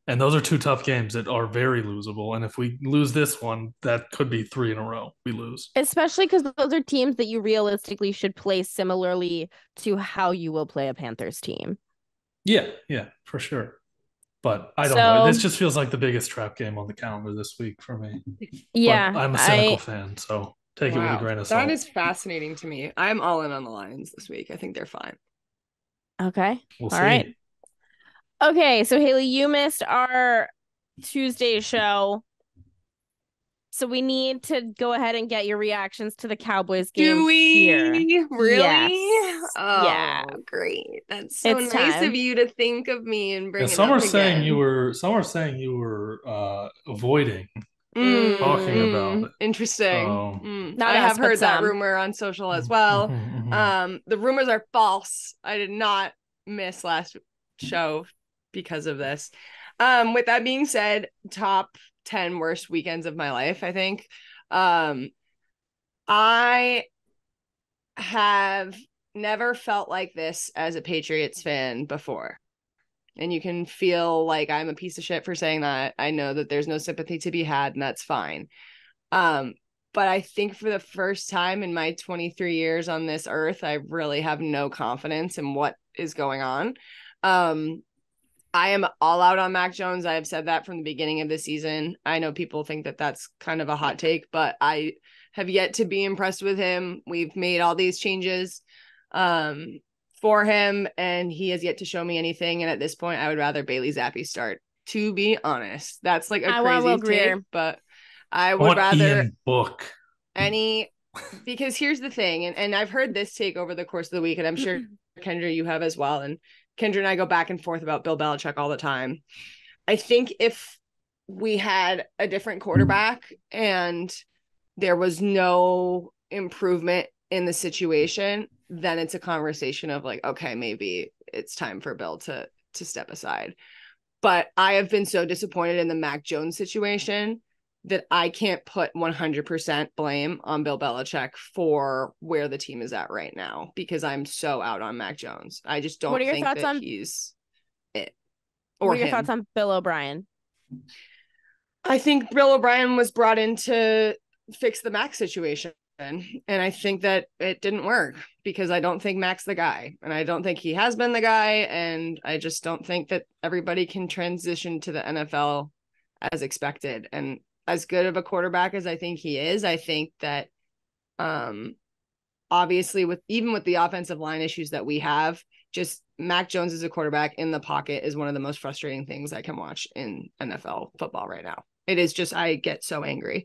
And those are 2 tough games that are very losable. And if we lose this one, that could be 3 in a row we lose. Especially because those are teams that you realistically should play similarly to how you will play a Panthers team. Yeah, for sure. But I don't know. This just feels like the biggest trap game on the calendar this week for me. Yeah. But I'm a cynical fan, so take it with a grain of salt. That is fascinating to me. I'm all in on the Lions this week. I think they're fine. Okay. We'll see. All right. Okay, so Hailey, you missed our Tuesday show. So we need to go ahead and get your reactions to the Cowboys game. Do we here. really? Yes. Oh, yeah. Great. That's so It's nice time. of you to think of me and bring And it some up are again. saying you were avoiding talking about it. Interesting. Not I us, have but heard that some. rumor on social as well. Mm-hmm. The rumors are false. I did not miss last show because of this. With that being said, top 10 worst weekends of my life, I think. I have never felt like this as a Patriots fan before. And you can feel like I'm a piece of shit for saying that. I know that there's no sympathy to be had, and that's fine. But I think for the first time in my 23 years on this earth, I really have no confidence in what is going on. I am all out on Mac Jones. I have said that from the beginning of the season. I know people think that that's kind of a hot take, but I have yet to be impressed with him. We've made all these changes for him, and he has yet to show me anything. And at this point, I would rather Bailey Zappe start, to be honest. That's like a crazy take, but I would rather Ian Book because here's the thing, and I've heard this take over the course of the week, and I'm sure Kendra, you have as well. And Kendra and I go back and forth about Bill Belichick all the time. I think if we had a different quarterback and there was no improvement in the situation, then it's a conversation of like, okay, maybe it's time for Bill to step aside. But I have been so disappointed in the Mac Jones situation that I can't put 100% blame on Bill Belichick for where the team is at right now, because I'm so out on Mac Jones. I just don't think that he's it. Or what are your thoughts on Bill O'Brien? I think Bill O'Brien was brought in to fix the Mac situation. And I think that it didn't work because I don't think Mac's the guy, and I don't think he has been the guy. And I just don't think that everybody can transition to the NFL as expected. And as good of a quarterback as I think he is, I think that obviously with the offensive line issues that we have, just Mac Jones as a quarterback in the pocket is one of the most frustrating things I can watch in NFL football right now. It is just, I get so angry.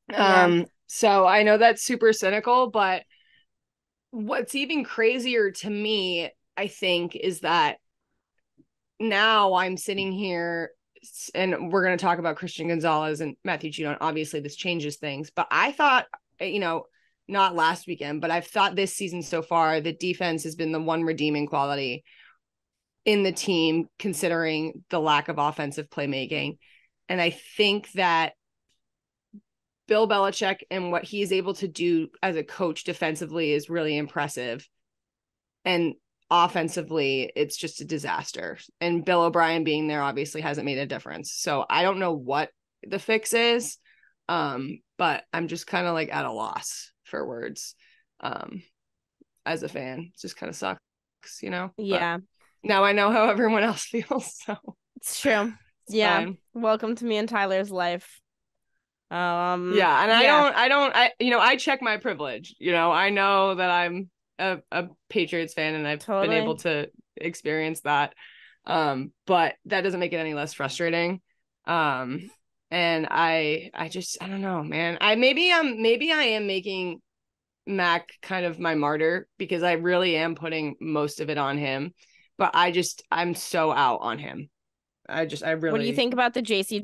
Yeah. So I know that's super cynical, but what's even crazier to me, I think, is that now I'm sitting here and we're going to talk about Christian Gonzalez and Matthew Judon. Obviously this changes things, but I thought, not last weekend, but I've thought this season so far, the defense has been the one redeeming quality in the team, considering the lack of offensive playmaking. And I think that Bill Belichick and what he's able to do as a coach defensively is really impressive. And offensively, it's just a disaster. And Bill O'Brien being there obviously hasn't made a difference. So I don't know what the fix is, but I'm just kind of like at a loss for words as a fan. It just kind of sucks, Yeah. But now I know how everyone else feels. So it's true. It's fine. Welcome to me and Tyler's life. I check my privilege. I know that I'm a Patriots fan and I've been able to experience that. But that doesn't make it any less frustrating. And I don't know, man. Maybe I am making Mac kind of my martyr because I really am putting most of it on him, but I'm so out on him. I really. What do you think about the JC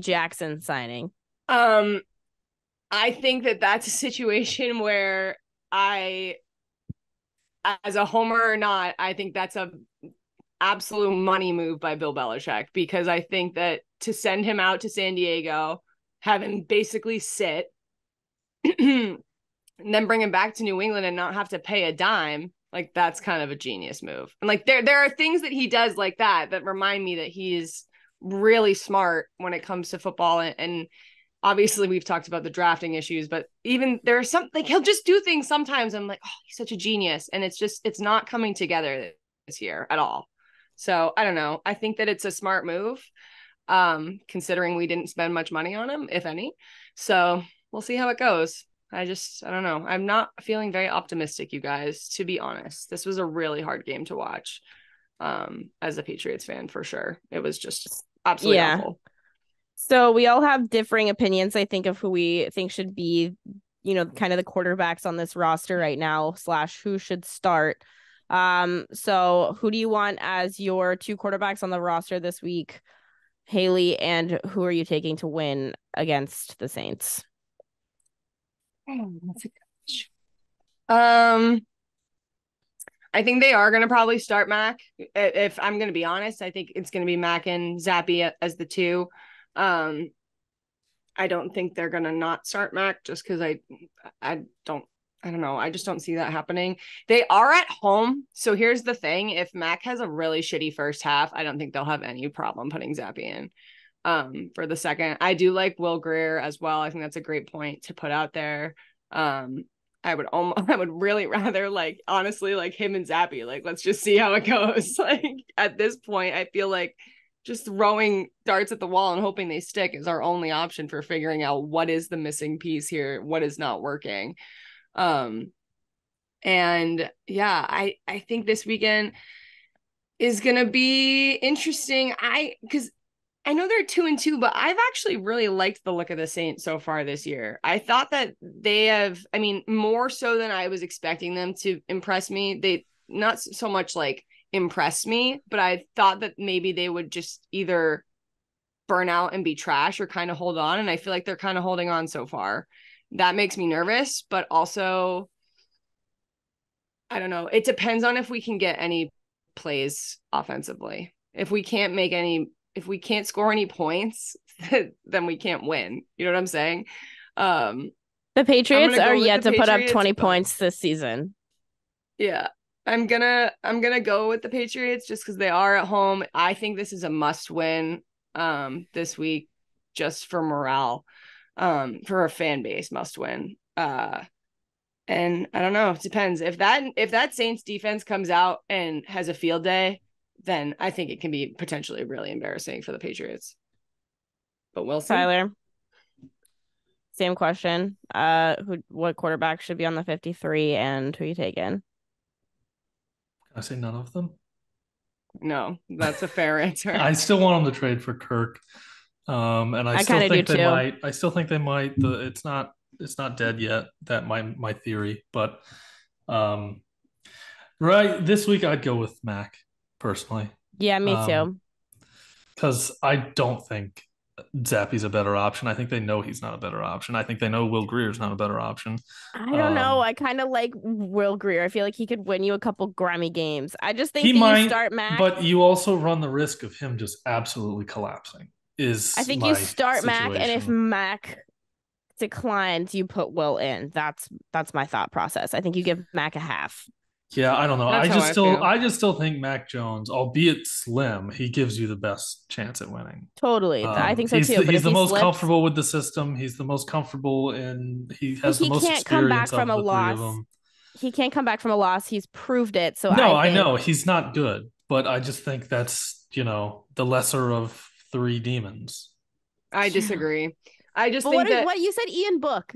Jackson signing? I think that that's a situation where as a homer or not, I think that's a absolute money move by Bill Belichick, because I think that to send him out to San Diego, have him basically sit, and then bring him back to New England and not have to pay a dime, like that's kind of a genius move. And like there are things that he does like that remind me that he's really smart when it comes to football. And obviously we've talked about the drafting issues, but even there's something, he'll just do things sometimes. I'm like, oh, he's such a genius. And it's not coming together this year at all. So I don't know. I think that it's a smart move, considering we didn't spend much money on him, if any. So we'll see how it goes. I don't know. I'm not feeling very optimistic, you guys, to be honest. This was a really hard game to watch as a Patriots fan, for sure. It was just absolutely awful. So we all have differing opinions, I think, of who we think should be, kind of the quarterbacks on this roster right now, / who should start. So who do you want as your 2 quarterbacks on the roster this week, Hailey, and who are you taking to win against the Saints? That's a good question. I think they are going to probably start Mac. If I'm going to be honest, I think it's going to be Mac and Zappe as the 2. I don't think they're going to not start Mac just because I don't know. I just don't see that happening. They are at home. So here's the thing. If Mac has a really shitty first half, I don't think they'll have any problem putting Zappe in for the second. I do like Will Grier as well. I think that's a great point to put out there. I would really rather, like, honestly, like him and Zappe. Like, let's just see how it goes. Like, at this point, I feel like just throwing darts at the wall and hoping they stick is our only option for figuring out what is the missing piece here, what is not working. And yeah, I think this weekend is gonna be interesting. Because I know they're 2-2, but I've actually really liked the look of the Saints so far this year. I thought that they have, I mean, more so than I was expecting them to impress me. They not so much like impress me, but I thought that maybe they would just either burn out and be trash or kind of hold on. And I feel like they're kind of holding on so far. That makes me nervous, but also, I don't know. It depends on if we can get any plays offensively. If we can't score any points, then we can't win. You know what I'm saying? The Patriots are yet to put up 20 points this season. Yeah. I'm gonna go with the Patriots just because they are at home. I think this is a must win this week just for morale. For a fan base must win. And I don't know, it depends. If that Saints defense comes out and has a field day, then I think it can be potentially really embarrassing for the Patriots. But we'll see. Tyler, same question. What quarterback should be on the 53 and who you taking? Can I say none of them? No, that's a fair answer. I still want them to trade for Kirk. And I still think they might. I still think they might. It's not dead yet. That my theory, but right this week I'd go with Mac personally. Yeah, me too. Because I don't think Zappe's a better option. I think they know he's not a better option. I think they know Will Greer's not a better option. I don't know. I kind of like Will Grier. I feel like he could win you a couple Grammy games. I just think you start Mac. But you also run the risk of him just absolutely collapsing. I think you start Mac, and if Mac declines, you put Will in. That's my thought process. I think you give Mac a half. Yeah, I don't know. I just still think Mac Jones, albeit slim, he gives you the best chance at winning. Totally. I think so too. He's the most comfortable with the system. He's the most comfortable he has the most experience of the 3 of them. He can't come back from a loss. He's proved it. So I know he's not good, but I just think that's, the lesser of 3 demons. I disagree. I just think what you said, Ian Book.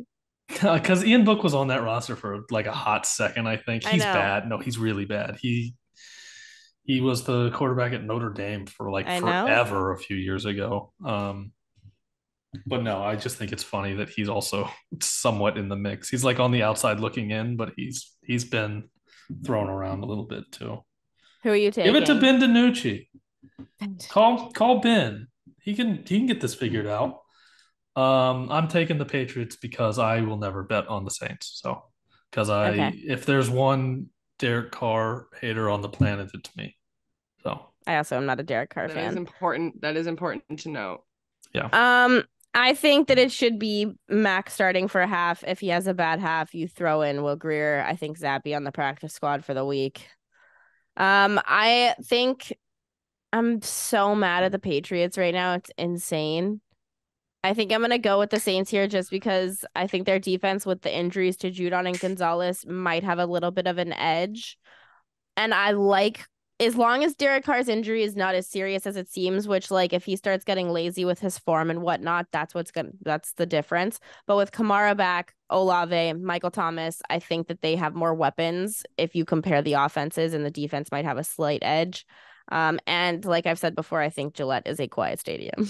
Because Ian Book was on that roster for like a hot second, I think. He's bad. No, he's really bad. He was the quarterback at Notre Dame for forever a few years ago. But no, I just think it's funny that he's also somewhat in the mix. He's like on the outside looking in, but he's been thrown around a little bit too. Who are you taking? Give it to Ben DiNucci. Call Ben. He can get this figured out. I'm taking the Patriots because I will never bet on the Saints. So, if there's one Derek Carr hater on the planet, it's me. So I also am not a Derek Carr fan. That is important to note. Yeah. I think that it should be Mac starting for a half. If he has a bad half, you throw in Will Grier. I think Zappe on the practice squad for the week. I think I'm so mad at the Patriots right now. It's insane. I think I'm going to go with the Saints here just because I think their defense with the injuries to Judon and Gonzalez might have a little bit of an edge. And I like, as long as Derek Carr's injury is not as serious as it seems, which if he starts getting lazy with his form and whatnot, that's the difference. But with Kamara back, Olave, Michael Thomas, I think that they have more weapons if you compare the offenses, and the defense might have a slight edge. And like I've said before, I think Gillette is a quiet stadium.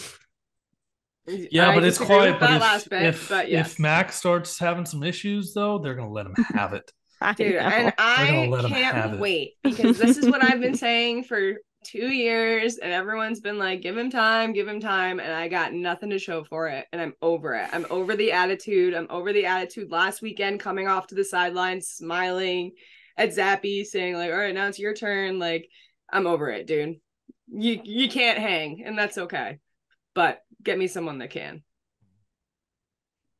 Yeah, but it's disagree with quiet. But that last bit, but yes. if Mac starts having some issues, though, they're gonna let him have it. Dude, and They're gonna I let him have can't it. wait because this is what I've been saying for 2 years, and everyone's been like, give him time, and I got nothing to show for it, and I'm over it. I'm over the attitude. I'm over the attitude last weekend, coming off to the sidelines, smiling at Zappe, saying like, all right, now it's your turn. Like, I'm over it, dude. You can't hang, and that's okay. But get me someone that can.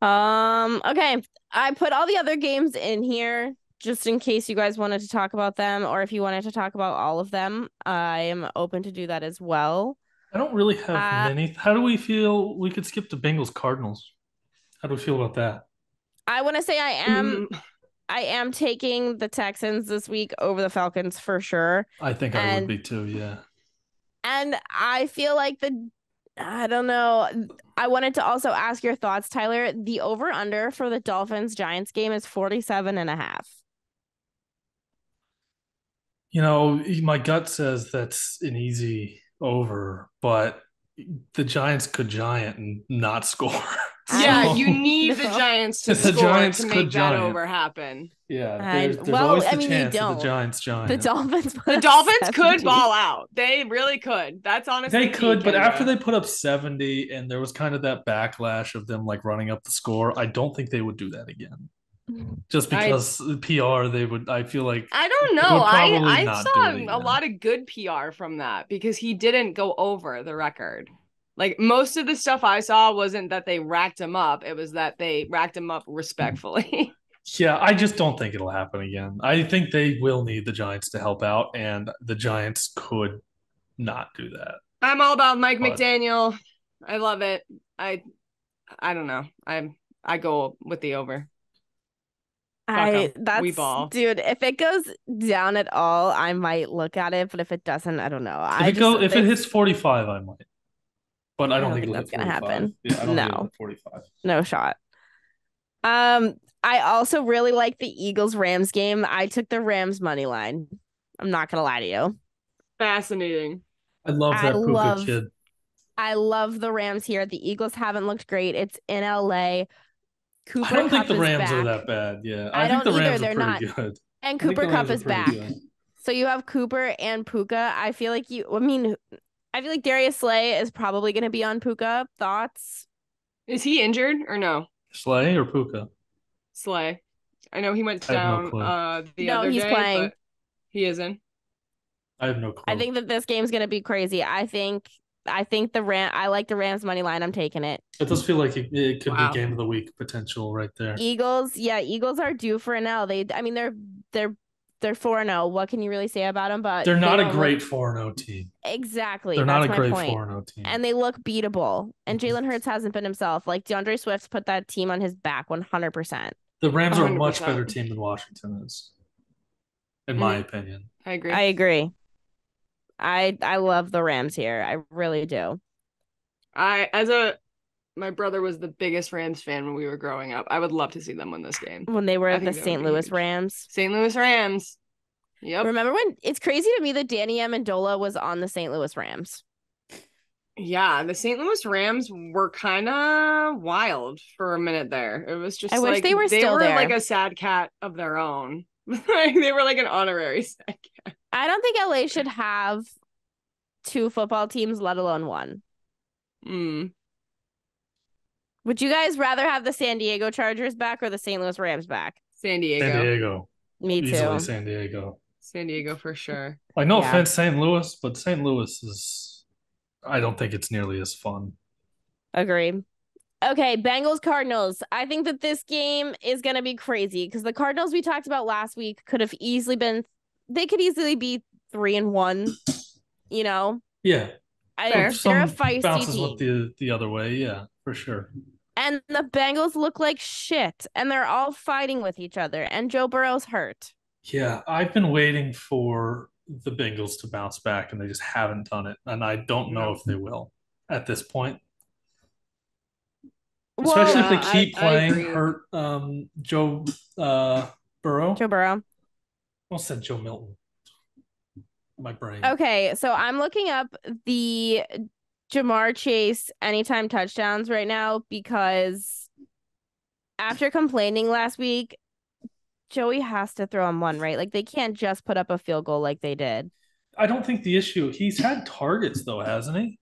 Okay. I put all the other games in here just in case you guys wanted to talk about them, or if you wanted to talk about all of them. I am open to do that as well. I don't really have many. How do we feel? We could skip the Bengals Cardinals. How do we feel about that? I want to say I am taking the Texans this week over the Falcons for sure. I think I would be too, yeah. And I feel like I don't know. I wanted to also ask your thoughts, Tyler. The over-under for the Dolphins-Giants game is 47.5. My gut says that's an easy over, but the Giants could giant and not score. Yeah, you need the Giants to score to make that over happen. Yeah, there's always the chance that the Giants giant. The Dolphins could ball out. They really could. That's honestly they could, but after they put up 70 and there was kind of that backlash of them like running up the score, I don't think they would do that again. Just because PR, they would. I feel like I don't know. I saw a lot of good PR from that because he didn't go over the record. Like most of the stuff I saw wasn't that they racked him up; it was that they racked him up respectfully. Yeah, I just don't think it'll happen again. I think they will need the Giants to help out, and the Giants could not do that. I'm all about Mike McDaniel. I love it. I don't know. I go with the over. Dude, if it goes down at all, I might look at it, but if it doesn't, I don't know. If it hits 45, I might. But I don't think that's gonna happen. Yeah, I don't think it'll hit 45. No shot. I also really like the Eagles-Rams game. I took the Rams money line. I'm not gonna lie to you. Fascinating. I love that Puka kid. I love the Rams here. The Eagles haven't looked great. It's in LA. I don't think the Rams are that bad. Yeah, I think the Rams are pretty good. And Cooper Kupp is back. So you have Cooper and Puka. I feel like Darius Slay is probably going to be on Puka. Thoughts? Is he injured or no? Slay or Puka? Slay. I know he went down the other day. He's playing. But he isn't. I have no clue. I think that this game's going to be crazy. I like the Rams money line. I'm taking it. It does feel like it could be game of the week potential right there. Eagles are due for an L. They're 4-0. What can you really say about them? But they're not a great 4-0 team. Exactly. They're not a great 4-0 team. And they look beatable. And Jalen Hurts hasn't been himself. Like DeAndre Swift's put that team on his back 100%. The Rams are a much better team than Washington is, in my opinion. I agree. I love the Rams here. I really do. My brother was the biggest Rams fan when we were growing up. I would love to see them win this game. When they were the St. Louis Rams. St. Louis Rams. Yep. Remember when it's crazy to me that Danny Amendola was on the St. Louis Rams? Yeah, the St. Louis Rams were kind of wild for a minute there. It was just wish they were still there. Like a sad cat of their own. They were like an honorary sad cat. I don't think LA should have 2 football teams, let alone 1. Would you guys rather have the San Diego Chargers back or the St. Louis Rams back? San Diego. San Diego. Me too. Easily San Diego. San Diego for sure. Like, no offense, St. Louis, but St. Louis is, I don't think it's nearly as fun. Agreed. Okay, Bengals-Cardinals. I think that this game is going to be crazy because the Cardinals we talked about last week could easily be 3-1, you know? Yeah. They're a feisty bounces team. With the other way, yeah, for sure. And the Bengals look like shit, and they're all fighting with each other, and Joe Burrow's hurt. Yeah, I've been waiting for the Bengals to bounce back, and they just haven't done it, and I don't know if they will at this point. Especially if they keep playing hurt Joe Burrow. Joe Burrow. I almost said Joe Milton. My brain. Okay, so I'm looking up the Jamar Chase anytime touchdowns right now because after complaining last week, Joey has to throw him one, right? Like they can't just put up a field goal like they did. I don't think the issue. He's had targets though, hasn't he?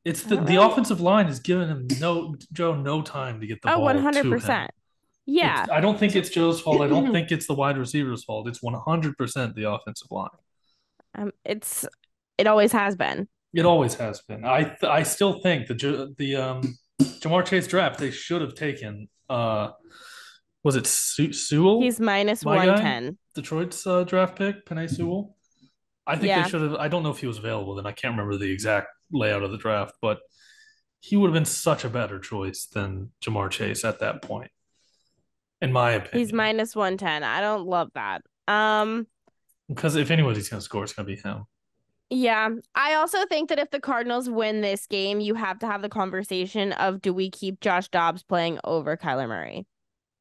It's the Really? offensive line is giving him no time to get the ball to him. 100%. Yeah. I don't think it's Joe's fault. I don't think it's the wide receiver's fault. It's 100% the offensive line. It always has been. It always has been. I still think the Jamar Chase draft they should have taken. Was it Sewell? He's minus 110. Detroit's draft pick, Penei Sewell. I think they should have. I don't know if he was available then. I can't remember the exact layout of the draft, but he would have been such a better choice than Jamar Chase at that point, in my opinion. He's minus 110. I don't love that. Because if anybody's going to score, it's going to be him. Yeah. I also think that if the Cardinals win this game, you have to have the conversation of do we keep Josh Dobbs playing over Kyler Murray?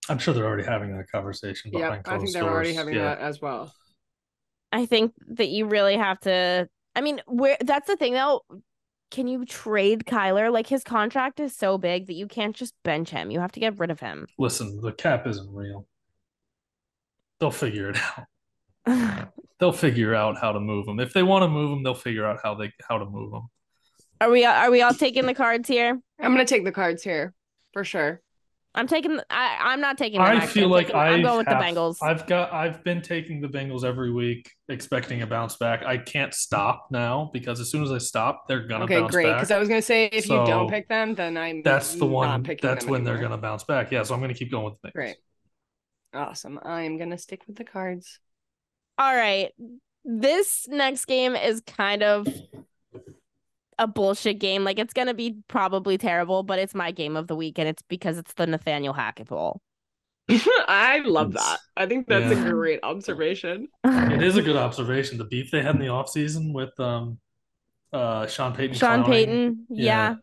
I'm sure they're already having that conversation. Yeah, I think they're already having that as well. I think that you really have to. I mean, that's the thing though. Can you trade Kyler? Like his contract is so big that you can't just bench him. You have to get rid of him. Listen, the cap isn't real. They'll figure it out. They'll figure out how to move him. If they want to move him, they'll figure out how to move him. Are we all taking the cards here? I'm gonna take the cards here for sure. I'm not taking them. I feel like I'm going with the Bengals. I've been taking the Bengals every week, expecting a bounce back. I can't stop now because as soon as I stop, they're gonna bounce back. Okay, great. Because I was gonna say if you don't pick them, then that's the one. That's when they're gonna bounce back. Yeah, so I'm gonna keep going with the Bengals. Great, awesome. I'm gonna stick with the cards. All right, this next game is kind of a bullshit game. Like it's gonna be probably terrible, but it's my game of the week, and it's because it's the Nathaniel Hackett Bowl. I love that. I think that's a great observation. It is a good observation. The beef they had in the offseason with Sean Payton. Sean Payton, yeah.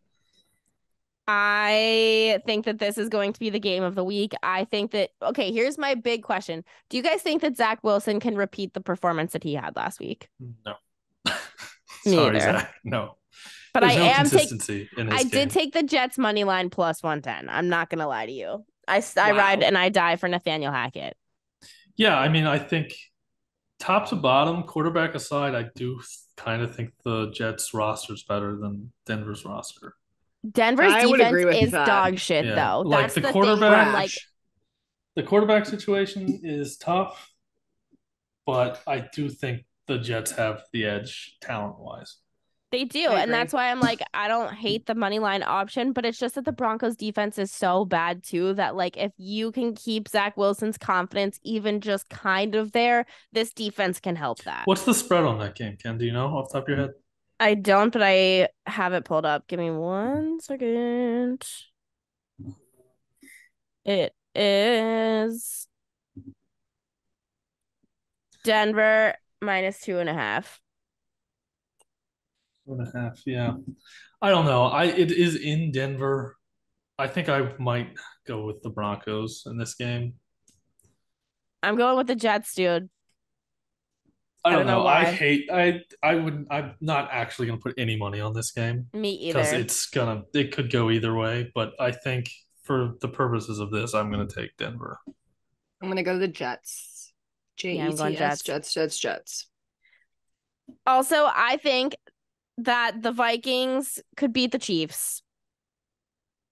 I think that this is going to be the game of the week. I think that here's my big question. Do you guys think that Zach Wilson can repeat the performance that he had last week? No. Sorry, Zach. No. But I did take the Jets money line plus 110. I'm not gonna lie to you. I ride and I die for Nathaniel Hackett. Yeah, I mean, I think top to bottom, quarterback aside, I do kind of think the Jets roster is better than Denver's roster. Denver's defense is dog shit, though. Like that's the quarterback. The quarterback situation is tough, but I do think the Jets have the edge talent-wise. They do, and that's why I'm like, I don't hate the money line option, but it's just that the Broncos defense is so bad too that like if you can keep Zach Wilson's confidence even just kind of there, this defense can help that. What's the spread on that game, Ken? Do you know off the top of your head? I don't, but I have it pulled up. Give me 1 second. It is Denver minus 2.5. 2.5, yeah. I don't know. It is in Denver. I think I might go with the Broncos in this game. I'm going with the Jets, dude. I don't know. Why. I'm not actually gonna put any money on this game. Me either. Because it could go either way, but I think for the purposes of this, I'm gonna take Denver. I'm gonna go to the Jets. I'm going Jets. Jets. Also, I think that the Vikings could beat the Chiefs.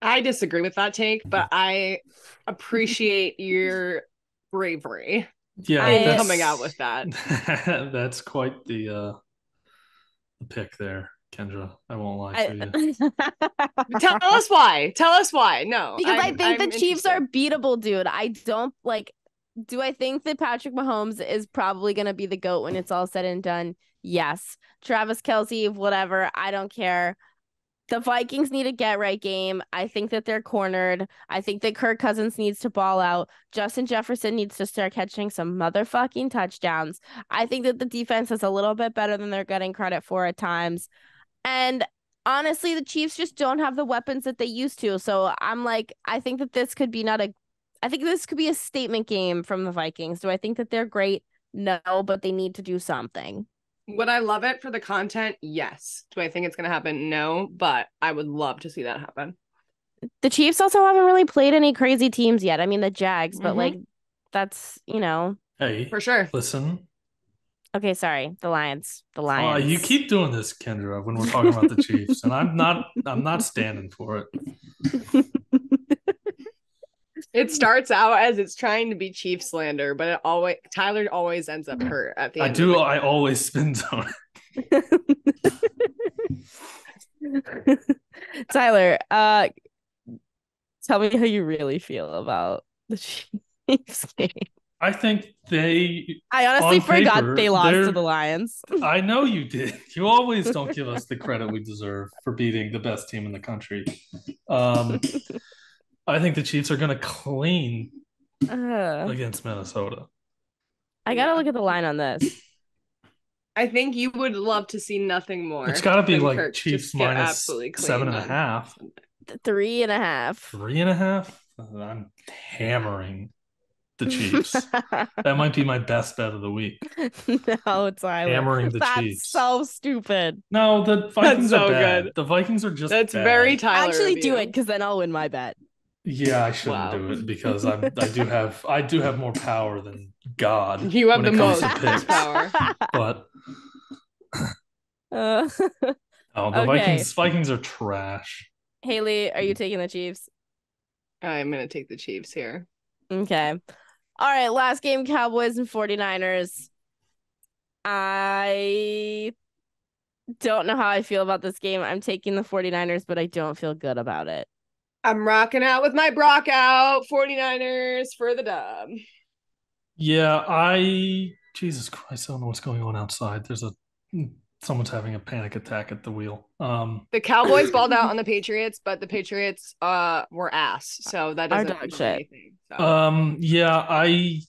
I disagree with that take, but I appreciate your bravery. Yeah, coming out with that. That's quite the pick there, Kendra. I won't lie to you. Tell us why. No, because I think the Chiefs are beatable, dude. I don't like. Do I think that Patrick Mahomes is probably going to be the GOAT when it's all said and done? Yes. Travis Kelce, whatever. I don't care. The Vikings need a get-right game. I think that they're cornered. I think that Kirk Cousins needs to ball out. Justin Jefferson needs to start catching some motherfucking touchdowns. I think that the defense is a little bit better than they're getting credit for at times. And honestly, the Chiefs just don't have the weapons that they used to. So I'm like, I think that this could be a statement game from the Vikings. Do I think that they're great? No, but they need to do something. Would I love it for the content? Yes. Do I think it's going to happen? No, but I would love to see that happen. The Chiefs also haven't really played any crazy teams yet. I mean, the Jags, but like that's, Hey, for sure. Listen. Okay, sorry. The Lions. The Lions. You keep doing this, Kendra, when we're talking about the Chiefs, and I'm not standing for it. It starts out as it's trying to be Chief slander, but Tyler always ends up hurt at the end. I always spin zone. Tyler, tell me how you really feel about the Chiefs game. I think I honestly forgot they lost to the Lions. I know you did. You always don't give us the credit we deserve for beating the best team in the country. I think the Chiefs are going to clean against Minnesota. I got to look at the line on this. I think you would love to see nothing more. It's got to be like Kirk Chiefs minus 7.5. 3.5. 3.5? I'm hammering the Chiefs. That might be my best bet of the week. No, Tyler. Hammering the That's Chiefs. so stupid. No, the Vikings are bad. Good. The Vikings are just That's bad. Very Tyler. Actually, do it because then I'll win my bet. Yeah, I shouldn't do it because I do have more power than God. You have the most power. But the Vikings are trash. Hailey, are you taking the Chiefs? I'm gonna take the Chiefs here. Okay. All right, last game, Cowboys and 49ers. I don't know how I feel about this game. I'm taking the 49ers, but I don't feel good about it. I'm rocking out with my Brock out. 49ers for the dub. Yeah, Jesus Christ, I don't know what's going on outside. Someone's having a panic attack at the wheel. The Cowboys balled out on the Patriots, but the Patriots were ass, so that doesn't mean anything. So. Yeah, I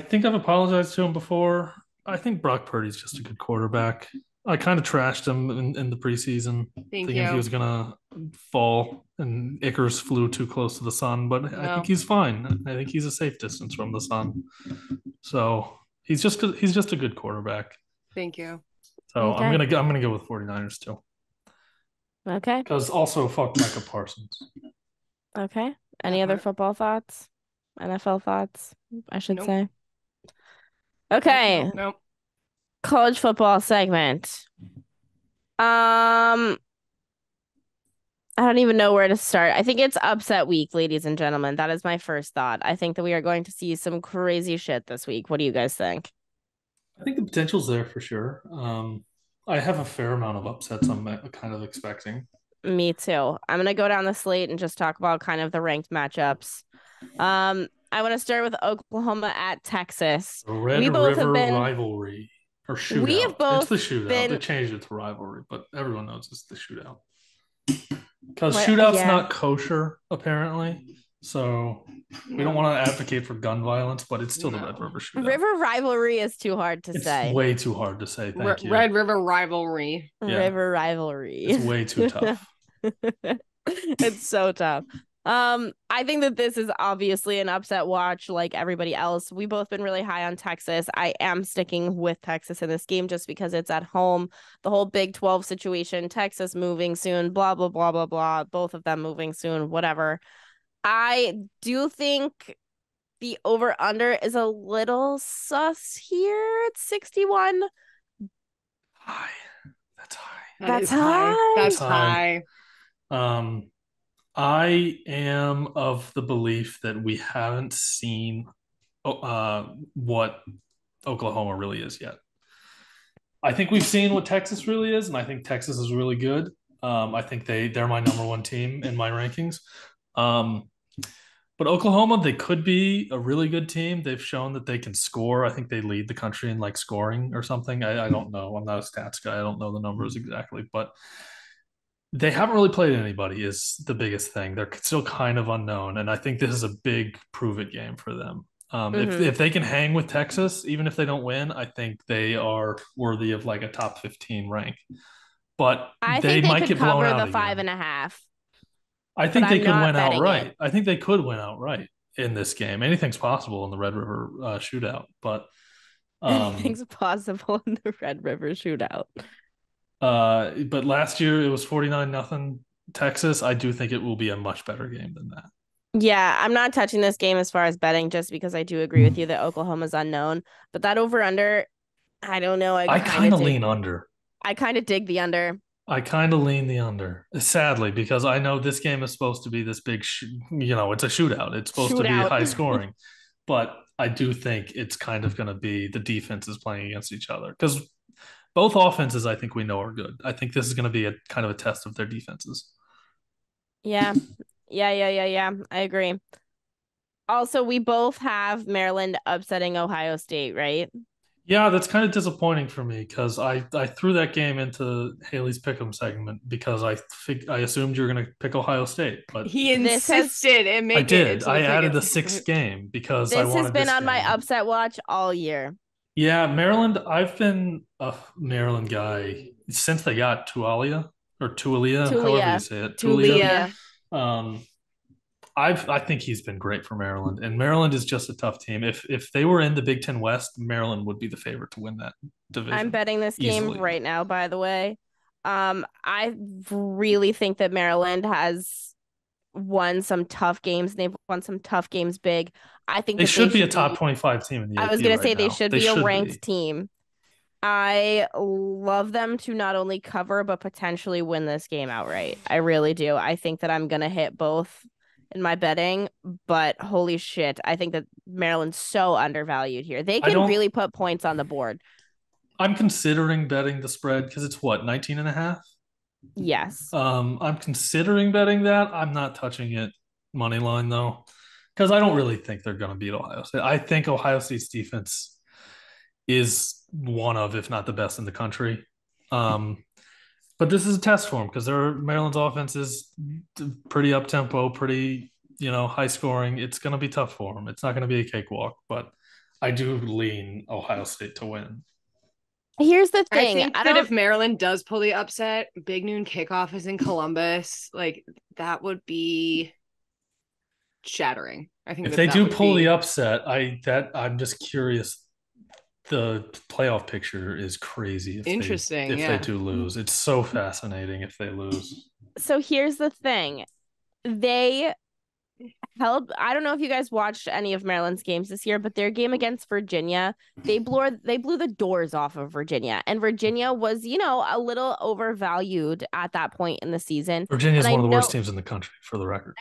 think I've apologized to him before. I think Brock Purdy's just a good quarterback. I kind of trashed him in the preseason, thinking he was gonna fall, and Icarus flew too close to the sun. But I think he's fine. I think he's a safe distance from the sun. So he's just a good quarterback. Thank you. So okay. I'm gonna go with 49ers too. Okay. Because also fuck Micah Parsons. Okay. Any other football thoughts? NFL thoughts, I should say. Okay. Nope. College football segment. I don't even know where to start. I think it's upset week, ladies and gentlemen. That is my first thought. I think that we are going to see some crazy shit this week. What do you guys think? I think the potential's there for sure. I have a fair amount of upsets I'm kind of expecting. Me too. I'm going to go down the slate and just talk about kind of the ranked matchups. I want to start with Oklahoma at Texas. The Red River rivalry. Or shootout. We have both it's the shootout. They changed it to rivalry, but everyone knows it's the shootout. Because shootout's not kosher, apparently. So we don't want to advocate for gun violence, but it's still the Red River shootout. River rivalry is too hard to say. It's way too hard to say. Thank you. Red River rivalry. Yeah. River rivalry. It's way too tough. It's so tough. I think that this is obviously an upset watch like everybody else. We've both been really high on Texas. I am sticking with Texas in this game just because it's at home. The whole Big 12 situation, Texas moving soon, blah, blah, blah, blah, blah. Both of them moving soon, whatever. I do think the over-under is a little sus here at 61. High. That's high. That's high. That's high. I am of the belief that we haven't seen what Oklahoma really is yet. I think we've seen what Texas really is, and I think Texas is really good. I think they're my number one team in my rankings. But Oklahoma, they could be a really good team. They've shown that they can score. I think they lead the country in like scoring or something. I don't know. I'm not a stats guy. I don't know the numbers exactly, but they haven't really played anybody is the biggest thing. They're still kind of unknown, and I think this is a big prove-it game for them. If they can hang with Texas, even if they don't win, I think they are worthy of like a top 15 rank. But I they think they might could get blown cover out the again. 5.5. I think they could win outright. I think they could win outright in this game. Anything's possible in the Red River shootout, but Anything's possible in the Red River Shootout. But last year it was 49-0 Texas. I do think it will be a much better game than that. Yeah, I'm not touching this game as far as betting just because I do agree with you that Oklahoma's unknown. But that over under, I don't know. I kind of lean under. I kind of dig the under. I kind of lean the under, sadly, because I know this game is supposed to be this big, it's a shootout. It's supposed to be high scoring, but I do think it's kind of going to be the defenses playing against each other because both offenses, I think we know are good. I think this is going to be a kind of a test of their defenses. Yeah. I agree. Also, we both have Maryland upsetting Ohio State, right? Yeah, that's kind of disappointing for me because I threw that game into Hailey's pick'em segment because I assumed you were going to pick Ohio State, but he insisted and made I did. I added the sixth game because I wanted this has been on game. my upset watch all year. Yeah, Maryland. I've been a Maryland guy since they got Tualia, however you say it. Tulia. I think he's been great for Maryland, and Maryland is just a tough team. If they were in the Big Ten West, Maryland would be the favorite to win that division. I'm betting this game easily. right now, by the way. I really think that Maryland has won some tough games. They've won some tough games big. I think they should be a top 25 team in the AP. I was going to say they should be a ranked team. I love them to not only cover, but potentially win this game outright. I really do. I think that I'm going to hit both in my betting, but holy shit, I think that Maryland's so undervalued here. They can really put points on the board. I'm considering betting the spread because it's what, 19.5? Yes. I'm considering betting that. I'm not touching it money line though, because I don't really think they're going to beat Ohio State. I think Ohio State's defense is one of, if not the best in the country. But this is a test for them because Maryland's offense is pretty up tempo, pretty high scoring. It's going to be tough for them. It's not going to be a cakewalk, but I do lean Ohio State to win. Here's the thing. I think that if Maryland does pull the upset, Big Noon kickoff is in Columbus. Like that would be shattering. I think if they do pull the upset, I'm just curious. The playoff picture is crazy. If they do lose, it's so fascinating if they lose. So here's the thing. They held, I don't know if you guys watched any of Maryland's games this year, but their game against Virginia, they blew the doors off of Virginia. And Virginia was, a little overvalued at that point in the season. Virginia is one of the worst teams in the country, for the record.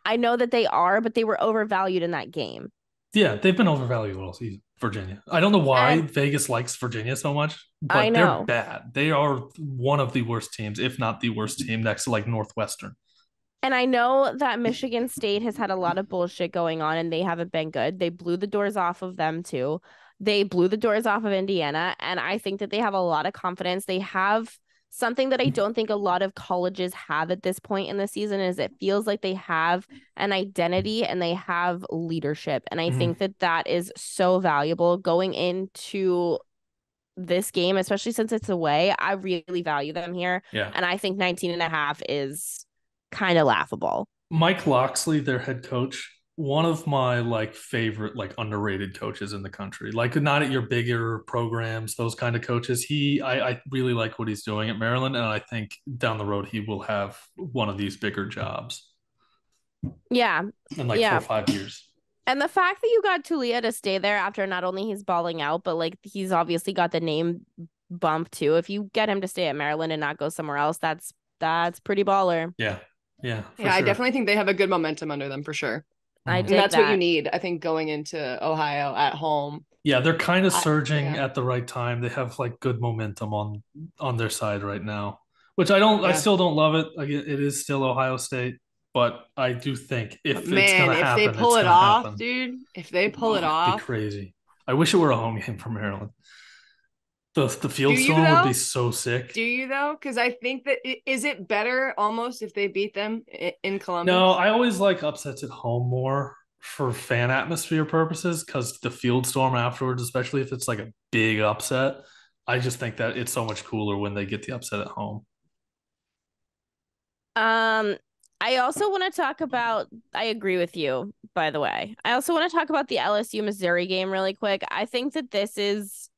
I know that they are, but they were overvalued in that game. Yeah, they've been overvalued all season. Virginia. I don't know why Vegas likes Virginia so much, but they're bad. They are one of the worst teams, if not the worst team, next to like Northwestern. And I know that Michigan State has had a lot of bullshit going on and they haven't been good. They blew the doors off of them too. They blew the doors off of Indiana. And I think that they have a lot of confidence. They have something that I don't think a lot of colleges have at this point in the season is it feels like they have an identity and they have leadership. And I think that is so valuable going into this game, especially since it's away. I really value them here. Yeah. And I think 19.5 is kind of laughable. Mike Locksley, their head coach, one of my favorite underrated coaches in the country. Not at your bigger programs, those kind of coaches. I really like what he's doing at Maryland, and I think down the road he will have one of these bigger jobs. Yeah. In 4 or 5 years. And the fact that you got Tulia to stay there after not only he's balling out, but he's obviously got the name bump too. If you get him to stay at Maryland and not go somewhere else, that's pretty baller. Yeah. Yeah. Sure. I definitely think they have a good momentum under them for sure. And that's what you need, I think, going into Ohio at home. Yeah, they're kind of surging at the right time. They have good momentum on their side right now, which I still don't love it. It is still Ohio State, but I do think if they pull it off, dude, if they pull it off, it'd be crazy. I wish it were a home game for Maryland. The field storm would be so sick. Do you though? Because I think that is it better almost if they beat them in Columbus? No, I always like upsets at home more for fan atmosphere purposes because the field storm afterwards, especially if it's a big upset, I just think that it's so much cooler when they get the upset at home. I I also want to talk about, I agree with you, by the way. I also want to talk about the LSU Missouri game really quick. I think that this is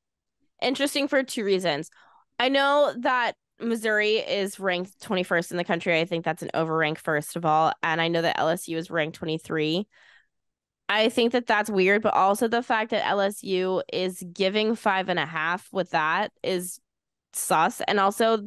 interesting for two reasons. I know that Missouri is ranked 21st in the country. I think that's an overrank, first of all. And I know that LSU is ranked 23. I think that that's weird, but also the fact that LSU is giving 5.5 with that is sus. And also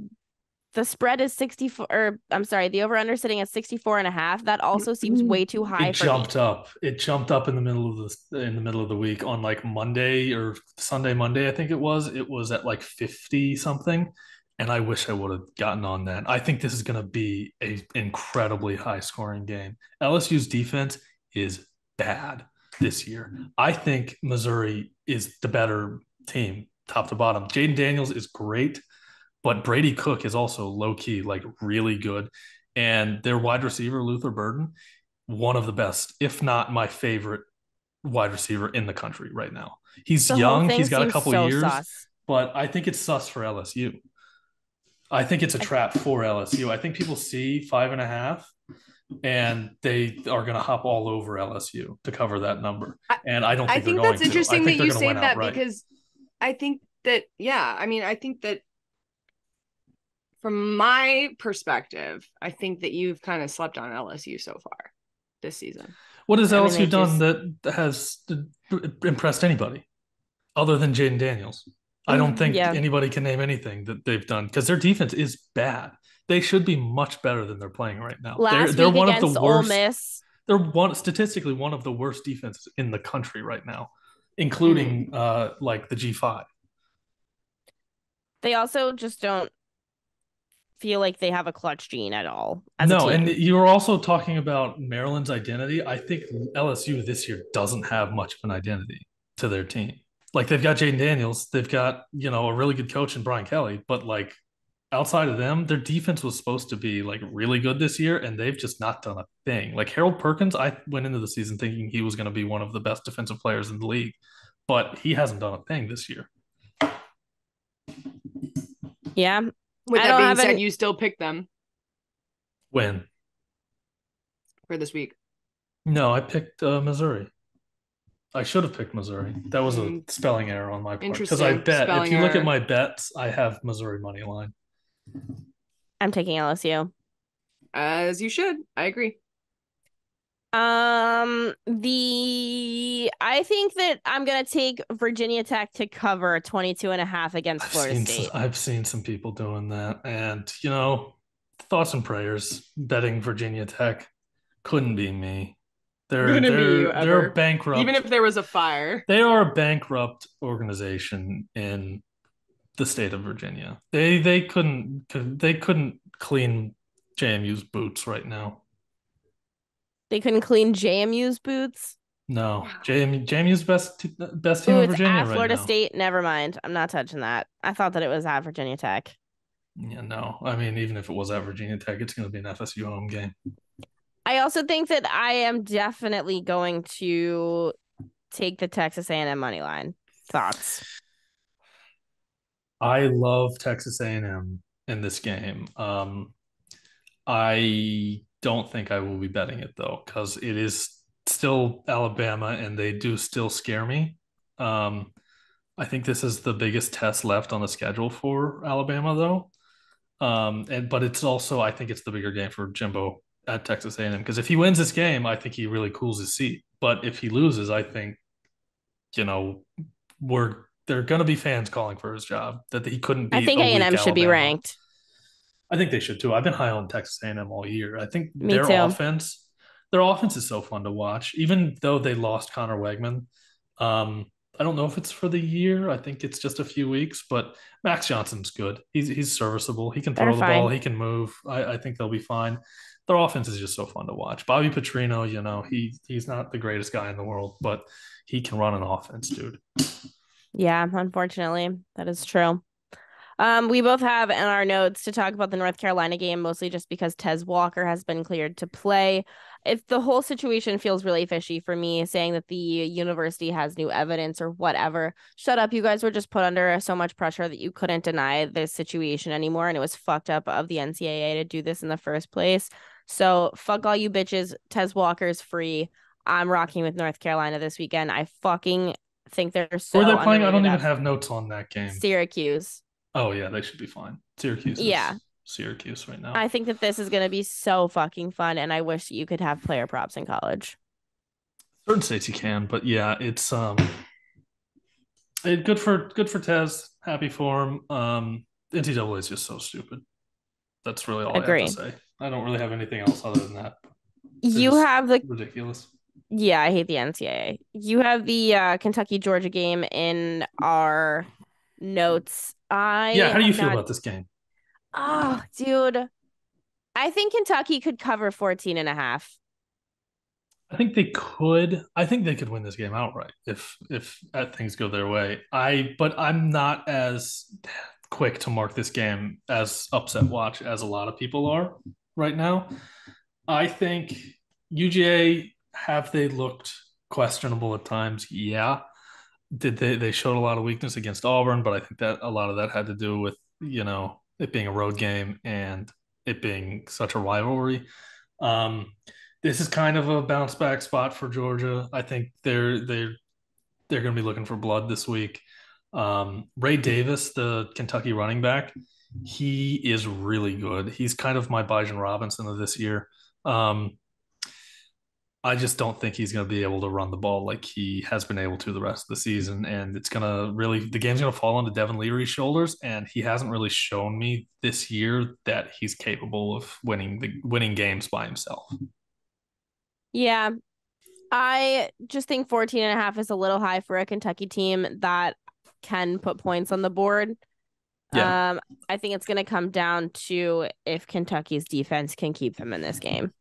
the spread is 64, or I'm sorry, the over-under sitting at 64.5. That also seems way too high It for me. jumped up. It jumped up in the middle of the week on like Monday or Sunday, Monday, I think it was. It was at like 50 something. And I wish I would have gotten on that. I think this is going to be an incredibly high scoring game. LSU's defense is bad this year. I think Missouri is the better team, top to bottom. Jaden Daniels is great, but Brady Cook is also low key, like really good. And their wide receiver, Luther Burden, one of the best, if not my favorite wide receiver in the country right now. He's young, he's got a couple years, sus. But I think it's sus for LSU. I think it's a trap for LSU. I think people see 5.5 and they are going to hop all over LSU to cover that number. And I don't think they're going to. I think that's interesting that you say that because I think that, I think that from my perspective, I think that you've kind of slept on LSU so far this season. What has LSU done that has impressed anybody other than Jaden Daniels? I don't think anybody can name anything that they've done because their defense is bad. They should be much better than they're playing right now. They're one of the worst. Ole Miss. They're statistically one of the worst defenses in the country right now, including like the G5. They also just don't feel like they have a clutch gene at all. No, and you were also talking about Maryland's identity. I think LSU this year doesn't have much of an identity to their team. Like they've got Jaden Daniels, they've got, a really good coach in Brian Kelly, but like outside of them, their defense was supposed to be like really good this year and they've just not done a thing. Like Harold Perkins, I went into the season thinking he was going to be one of the best defensive players in the league, but he hasn't done a thing this year. Yeah. With that being said, you still pick them. When? For this week. No, I picked Missouri. I should have picked Missouri. That was a spelling error on my part. Because I bet, if you look at my bets, I have Missouri money line. I'm taking LSU. As you should. I agree. I think that I'm gonna take Virginia Tech to cover 22.5 against Florida State. I've seen some people doing that, and thoughts and prayers betting Virginia Tech. Couldn't be me. They're bankrupt. Even if there was a fire. They are a bankrupt organization in the state of Virginia. They couldn't clean JMU's boots right now. They couldn't clean JMU's boots? No. JMU's best team in Virginia at Florida State. Never mind. I'm not touching that. I thought that it was at Virginia Tech. Yeah, no. I mean, even if it was at Virginia Tech, it's going to be an FSU home game. I also think that I am definitely going to take the Texas A&M money line. Thoughts? I love Texas A&M in this game. I don't think I will be betting it though, because it is still Alabama and they do still scare me. I think this is the biggest test left on the schedule for Alabama though. But it's also, I think it's the bigger game for Jimbo at Texas A&M, because if he wins this game, I think he really cools his seat. But if he loses, I think, there are going to be fans calling for his job that he couldn't beat. I think A&M should be ranked. I think they should too. I've been high on Texas A&M all year. I think their offense is so fun to watch, even though they lost Connor Wegman. I don't know if it's for the year. I think it's just a few weeks, but Max Johnson's good. He's serviceable. He can throw the ball. He can move. I think they'll be fine. Their offense is just so fun to watch. Bobby Petrino, he's not the greatest guy in the world, but he can run an offense, dude. Yeah, unfortunately, that is true. We both have in our notes to talk about the North Carolina game, mostly just because Tez Walker has been cleared to play. If the whole situation feels really fishy for me, saying that the university has new evidence or whatever, shut up. You guys were just put under so much pressure that you couldn't deny this situation anymore. And it was fucked up of the NCAA to do this in the first place. So fuck all you bitches. Tez Walker's free. I'm rocking with North Carolina this weekend. I fucking think they're Who are so they playing? I don't underrated even at have notes on that game. Syracuse. Oh yeah, they should be fine. Syracuse Yeah. is Syracuse right now. I think that this is going to be so fucking fun, and I wish you could have player props in college. Certain states you can, but yeah, it's good for Tez. Happy for him. NCAA is just so stupid. That's really all I have to Agree. say. I don't really have anything else other than that. They're You just have the ridiculous. Yeah, I hate the NCAA. You have the Kentucky Georgia game in our notes. Yeah, I how do you have feel not. about this game? Oh, dude. I think Kentucky could cover 14.5. I think they could. I think they could win this game outright if things go their way. But I'm not as quick to mark this game as upset watch as a lot of people are right now. I think UGA, have they looked questionable at times? Yeah. Did they showed a lot of weakness against Auburn, but I think that a lot of that had to do with, it being a road game and it being such a rivalry. Um, this is kind of a bounce back spot for Georgia. I think they're going to be looking for blood this week. Ray Davis, the Kentucky running back, he is really good. He's kind of my Bijan Robinson of this year. Um, I just don't think he's going to be able to run the ball like he has been able to the rest of the season. And the game's going to fall onto Devin Leary's shoulders. And he hasn't really shown me this year that he's capable of winning games by himself. Yeah, I just think 14.5 is a little high for a Kentucky team that can put points on the board. Yeah. I think it's going to come down to if Kentucky's defense can keep them in this game.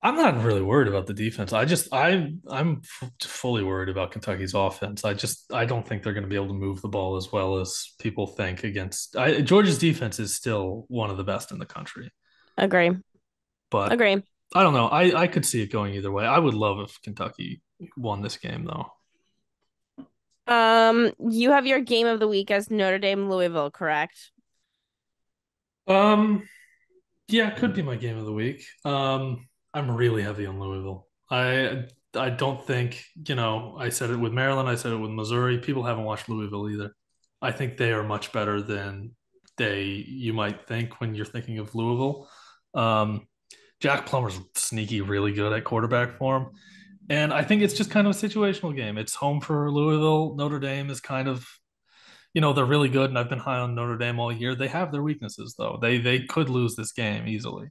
I'm not really worried about the defense. I'm fully worried about Kentucky's offense. I don't think they're going to be able to move the ball as well as people think against. Georgia's defense is still one of the best in the country, Agree. but Agree. I don't know. I could see it going either way. I would love if Kentucky won this game though. You have your game of the week as Notre Dame Louisville, correct? Um, yeah, it could be my game of the week. I'm really heavy on Louisville. I don't think, I said it with Maryland, I said it with Missouri. People haven't watched Louisville either. I think they are much better than you might think when you're thinking of Louisville. Um, Jack Plummer's sneaky, really good at quarterback for him. And I think it's just kind of a situational game. It's home for Louisville. Notre Dame is kind of, they're really good, and I've been high on Notre Dame all year. They have their weaknesses, though. They could lose this game easily.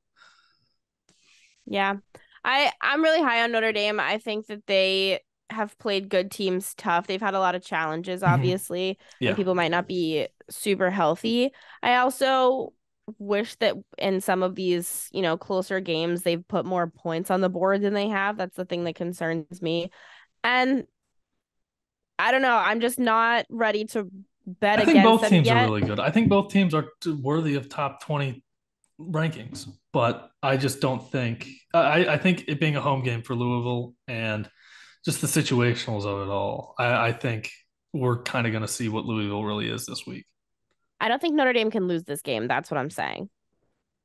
Yeah. I'm really high on Notre Dame. I think that they have played good teams tough. They've had a lot of challenges, obviously, and Yeah. people might not be super healthy. I also wish that in some of these, closer games, they've put more points on the board than they have. That's the thing that concerns me. And I don't know. I'm just not ready to bet I think against both them teams are yet. really good. I think both teams are worthy of top 20 rankings, but I just don't think I think it being a home game for Louisville and just the situationals of it all, I think we're kind of going to see what Louisville really is this week. I don't think Notre Dame can lose this game. That's what I'm saying.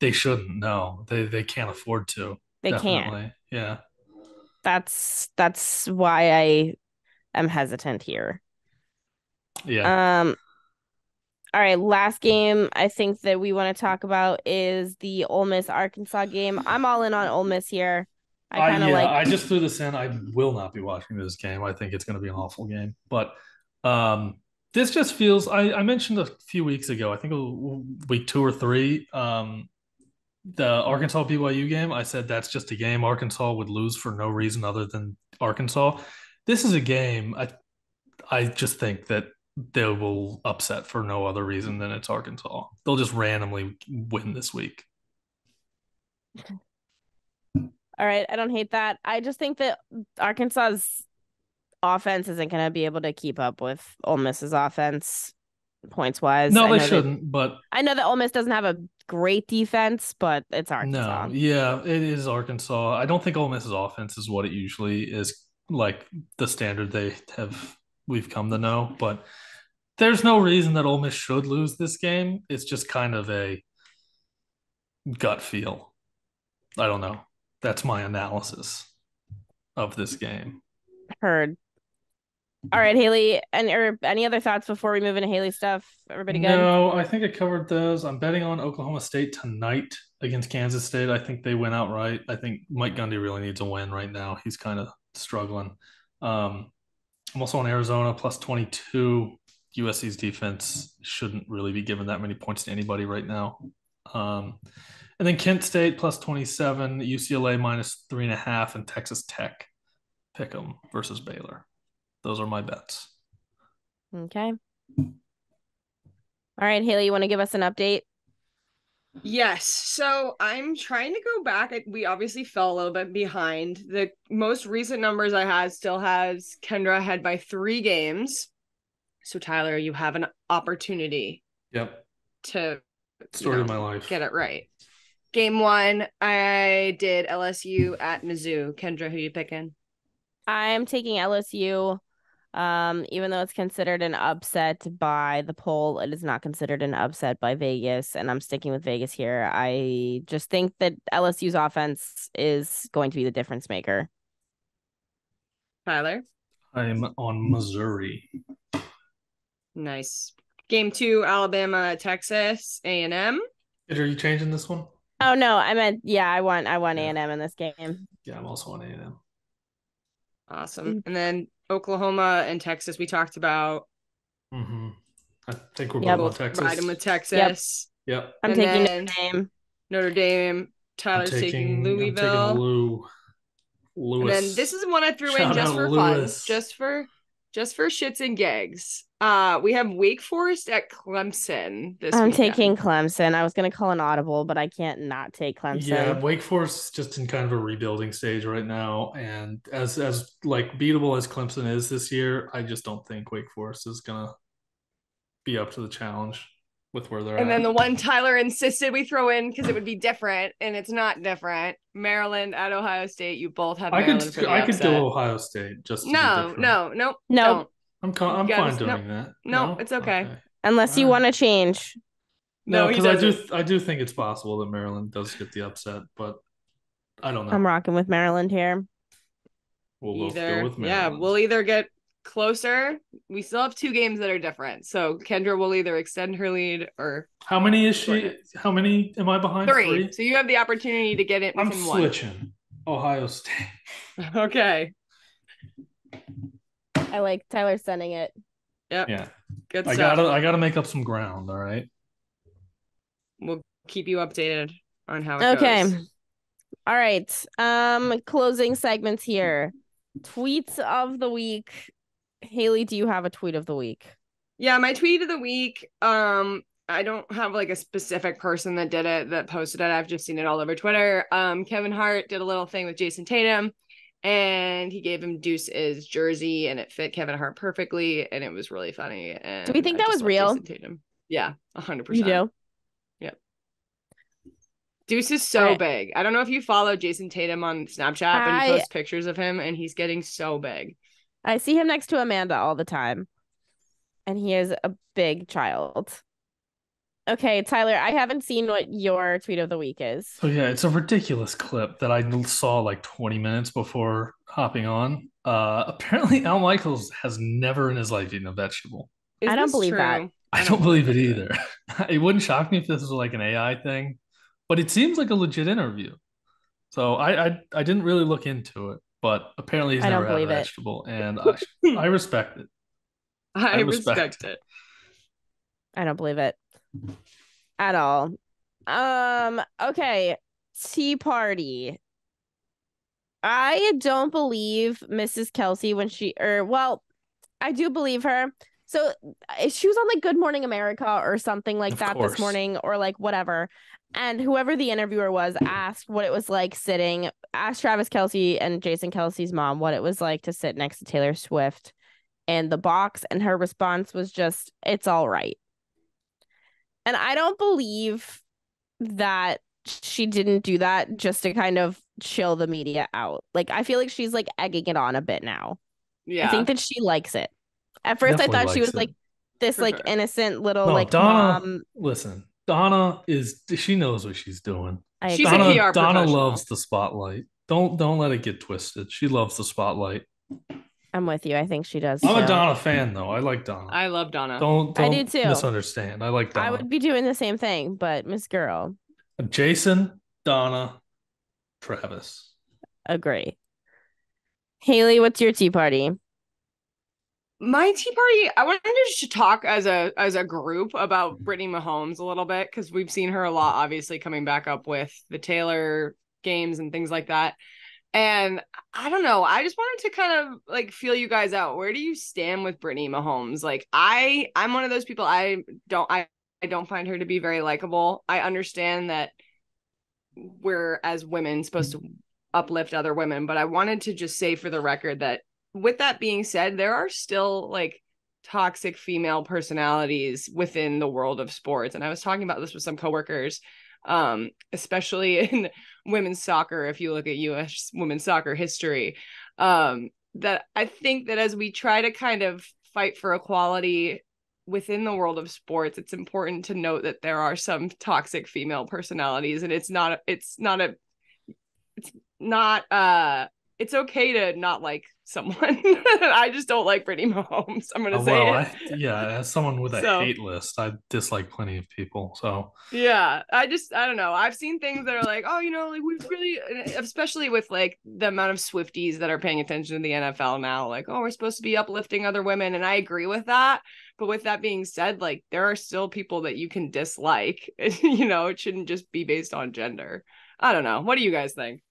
They shouldn't. No, they can't afford to. They can't. Definitely. Yeah. That's why I am hesitant here. Yeah. All right, last game I think that we want to talk about is the Ole Miss Arkansas game. I'm all in on Ole Miss here. I kind of Yeah, like I just threw this in. I will not be watching this game. I think it's going to be an awful game. But this just feels. I mentioned a few weeks ago. I think it was week 2 or 3. The Arkansas BYU game. I said that's just a game Arkansas would lose for no reason other than Arkansas. This is a game. I just think that they will upset for no other reason than it's Arkansas. They'll just randomly win this week. all right, I don't hate that. I just think that Arkansas's offense isn't going to be able to keep up with Ole Miss's offense points wise. No, they shouldn't. But I know that Ole Miss doesn't have a great defense, but it's Arkansas. no, yeah, it is Arkansas. I don't think Ole Miss's offense is what it usually is, like the standard we've come to know. But there's no reason that Ole Miss should lose this game. It's just kind of a gut feel. I don't know. That's my analysis of this game. Heard. All right, Hailey, or any other thoughts before we move into Hailey stuff? Everybody good? No, I think I covered those. I'm betting on Oklahoma State tonight against Kansas State. I think they win outright. I think Mike Gundy really needs a win right now. He's kind of struggling. I'm also on Arizona plus 22. USC's defense shouldn't really be giving that many points to anybody right now. And then Kent State plus 27, UCLA minus 3.5, and Texas Tech pick 'em versus Baylor. Those are my bets. Okay. All right, Hailey, you want to give us an update? Yes. So I'm trying to go back. We obviously fell a little bit behind. The most recent numbers I had still has Kendra ahead by 3 games. So Tyler, you have an opportunity. Yep. To story of my life. Get it right. Game 1, I did LSU at Mizzou. Kendra, who you picking? I'm taking LSU. Even though it's considered an upset by the poll, it is not considered an upset by Vegas, and I'm sticking with Vegas here. I just think that LSU's offense is going to be the difference maker. Tyler? I'm on Missouri. Nice. Game 2, Alabama, Texas, A&M. Are you changing this one? Oh no, I meant I want A&M in this game. Yeah, I'm also on A&M. Awesome. And then Oklahoma and Texas we talked about. Mm-hmm. I think we're both on Texas. Riding with Texas. Yep. I'm taking Notre Dame. Notre Dame. Tyler's taking Louisville. I'm taking Lewis. And then this is one I threw in just for fun, just for shits and gigs. We have Wake Forest at Clemson this weekend. Taking Clemson. I was going to call an audible, but I can't not take Clemson. Yeah, Wake Forest is just in kind of a rebuilding stage right now, and as like beatable as Clemson is this year, I just don't think Wake Forest is gonna be up to the challenge with where they're at. And then the one Tyler insisted we throw in because it would be different, and it's not different. Maryland at Ohio State. You both have Maryland for the I could go Ohio State just to be different. No. Don't. I'm fine doing that. No, it's okay. Unless you want to change. No, because I do think it's possible that Maryland does get the upset, but I don't know. I'm rocking with Maryland here. We'll both go with Maryland. Yeah, we'll either get closer. We still have 2 games that are different. So Kendra will either extend her lead or how many is she? How many am I behind? 3. So you have the opportunity to get it within 1. I'm switching. Ohio State. Okay. I like Tyler sending it. Yep. Yeah. Good stuff. I gotta make up some ground, all right? We'll keep you updated on how it goes. All right. Closing segments here. Tweets of the week. Hailey, do you have a tweet of the week? Yeah, my tweet of the week. I don't have like a specific person that did it, that posted it. I've just seen it all over Twitter. Kevin Hart did a little thing with Jason Tatum, and he gave him Deuce's jersey, and it fit Kevin Hart perfectly, and it was really funny. And do we think that was real? Jason Tatum. Yeah, 100%. You do? Yep. Deuce is so big. I don't know if you follow Jason Tatum on Snapchat, but he posts pictures of him, and he's getting so big. I see him next to Amanda all the time, and he is a big child. Okay, Tyler, I haven't seen what your tweet of the week is. So yeah, it's a ridiculous clip that I saw like 20 minutes before hopping on. Apparently Al Michaels has never in his life eaten a vegetable. I don't believe that. I don't believe it either. It wouldn't shock me if this was like an AI thing, but it seems like a legit interview. So I didn't really look into it, but apparently he's never had a vegetable, and I respect it. I respect it. I don't believe it at all. Okay. Tea party. I don't believe Mrs. Kelsey when I do believe her. So she was on like Good Morning America or something like that this morning, or like whatever. And whoever the interviewer was asked what it was like asked Travis Kelce and Jason Kelsey's mom what it was like to sit next to Taylor Swift in the box. And her response was just, it's all right. And I don't believe that she didn't do that just to kind of chill the media out. Like, I feel like she's like egging it on a bit now. Yeah. I think that she likes it. At first, I thought she was like this innocent little Donna, mom. Listen, Donna she knows what she's doing. She's a Donna PR professional. loves the spotlight. Don't let it get twisted. She loves the spotlight. I'm with you. I think she does I'm too. a Donna fan though. I like Donna. I love Donna. I do Don't too. misunderstand. I like Donna. I would be doing the same thing, but Miss Girl. Jason, Donna, Travis. Agree. Hailey, what's your tea party? My tea party, I wanted to just talk as a group about Brittany Mahomes a little bit, because we've seen her a lot, obviously, coming back up with the Taylor games and things like that. And I don't know, I just wanted to kind of like feel you guys out. Where do you stand with Brittany Mahomes? Like I'm one of those people, I don't find her to be very likable. I understand that we're, as women, supposed to uplift other women, but I wanted to just say for the record that, with that being said, there are still like toxic female personalities within the world of sports. And I was talking about this with some coworkers, especially in women's soccer. If you look at US women's soccer history, that I think that as we try to kind of fight for equality within the world of sports, it's important to note that there are some toxic female personalities, and it's okay to not like someone. I just don't like Brittany Mahomes. I'm gonna say it. As someone with a hate list, I dislike plenty of people. So yeah, I don't know. I've seen things that are like, oh, like we've really, especially with like the amount of Swifties that are paying attention to the NFL now, like, oh, we're supposed to be uplifting other women, and I agree with that. But with that being said, like, there are still people that you can dislike. It shouldn't just be based on gender. I don't know. What do you guys think?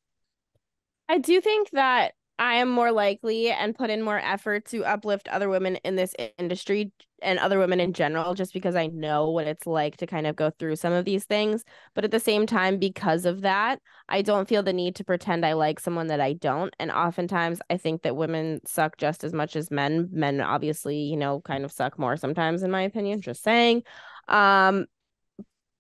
I do think that I am more likely and put in more effort to uplift other women in this industry and other women in general, just because I know what it's like to kind of go through some of these things. But at the same time, because of that, I don't feel the need to pretend I like someone that I don't. And oftentimes I think that women suck just as much as men. Men obviously, kind of suck more sometimes, in my opinion, just saying.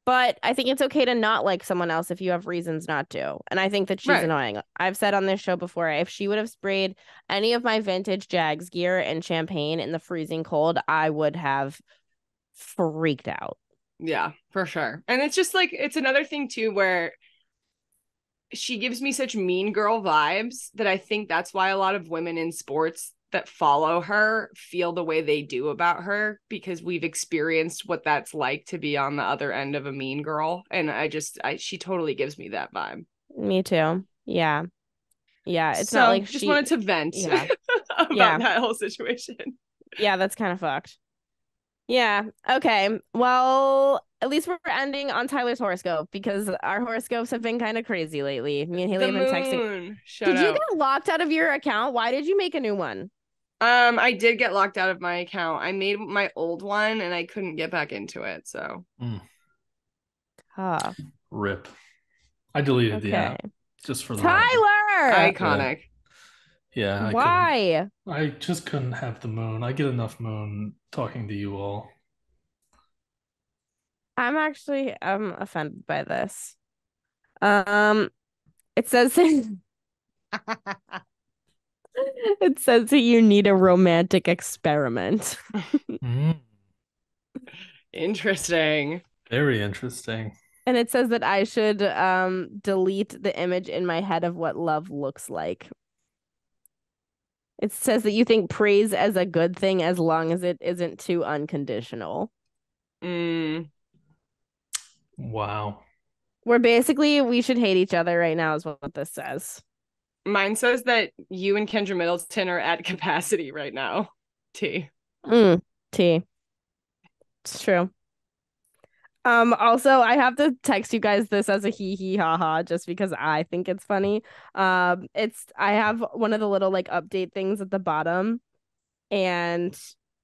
But I think it's okay to not like someone else if you have reasons not to. And I think that she's annoying. I've said on this show before, if she would have sprayed any of my vintage Jags gear and champagne in the freezing cold, I would have freaked out. Yeah, for sure. And it's just like, it's another thing too, where she gives me such mean girl vibes that I think that's why a lot of women in sports that follow her feel the way they do about her, because we've experienced what that's like to be on the other end of a mean girl. And she totally gives me that vibe. Me too. Yeah. It's so, not like just wanted to vent about that whole situation. Yeah, that's kind of fucked. Yeah. Okay. Well, at least we're ending on Tyler's horoscope, because our horoscopes have been kind of crazy lately. Me and Hailey have been texting. Did you get locked out of your account? Why did you make a new one? I did get locked out of my account. I made my old one and I couldn't get back into it. So rip. I deleted the app just for the Tyler. Iconic. Yeah. Why? I just couldn't have the moon. I get enough moon talking to you all. I'm offended by this. It says it says that you need a romantic experiment. Interesting. Very interesting. And it says that I should delete the image in my head of what love looks like. It says that you think praise as a good thing as long as it isn't too unconditional. Wow. We should hate each other right now is what this says. Mine says that you and Kendra Middleton are at capacity right now. T. T. It's true. Also, I have to text you guys this as a hee hee ha ha just because I think it's funny. I have one of the little like update things at the bottom, and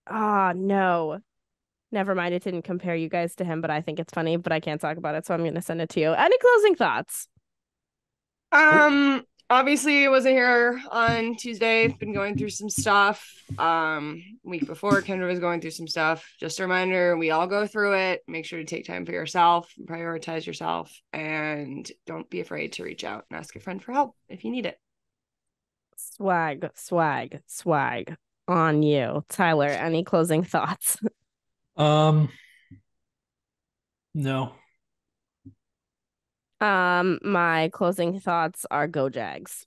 no. Never mind, it didn't compare you guys to him, but I think it's funny, but I can't talk about it, so I'm gonna send it to you. Any closing thoughts? Obviously, I wasn't here on Tuesday. Been going through some stuff. Week before, Kendra was going through some stuff. Just a reminder, we all go through it. Make sure to take time for yourself, prioritize yourself, and don't be afraid to reach out and ask a friend for help if you need it. Swag on you. Tyler, any closing thoughts? No. My closing thoughts are go Jags.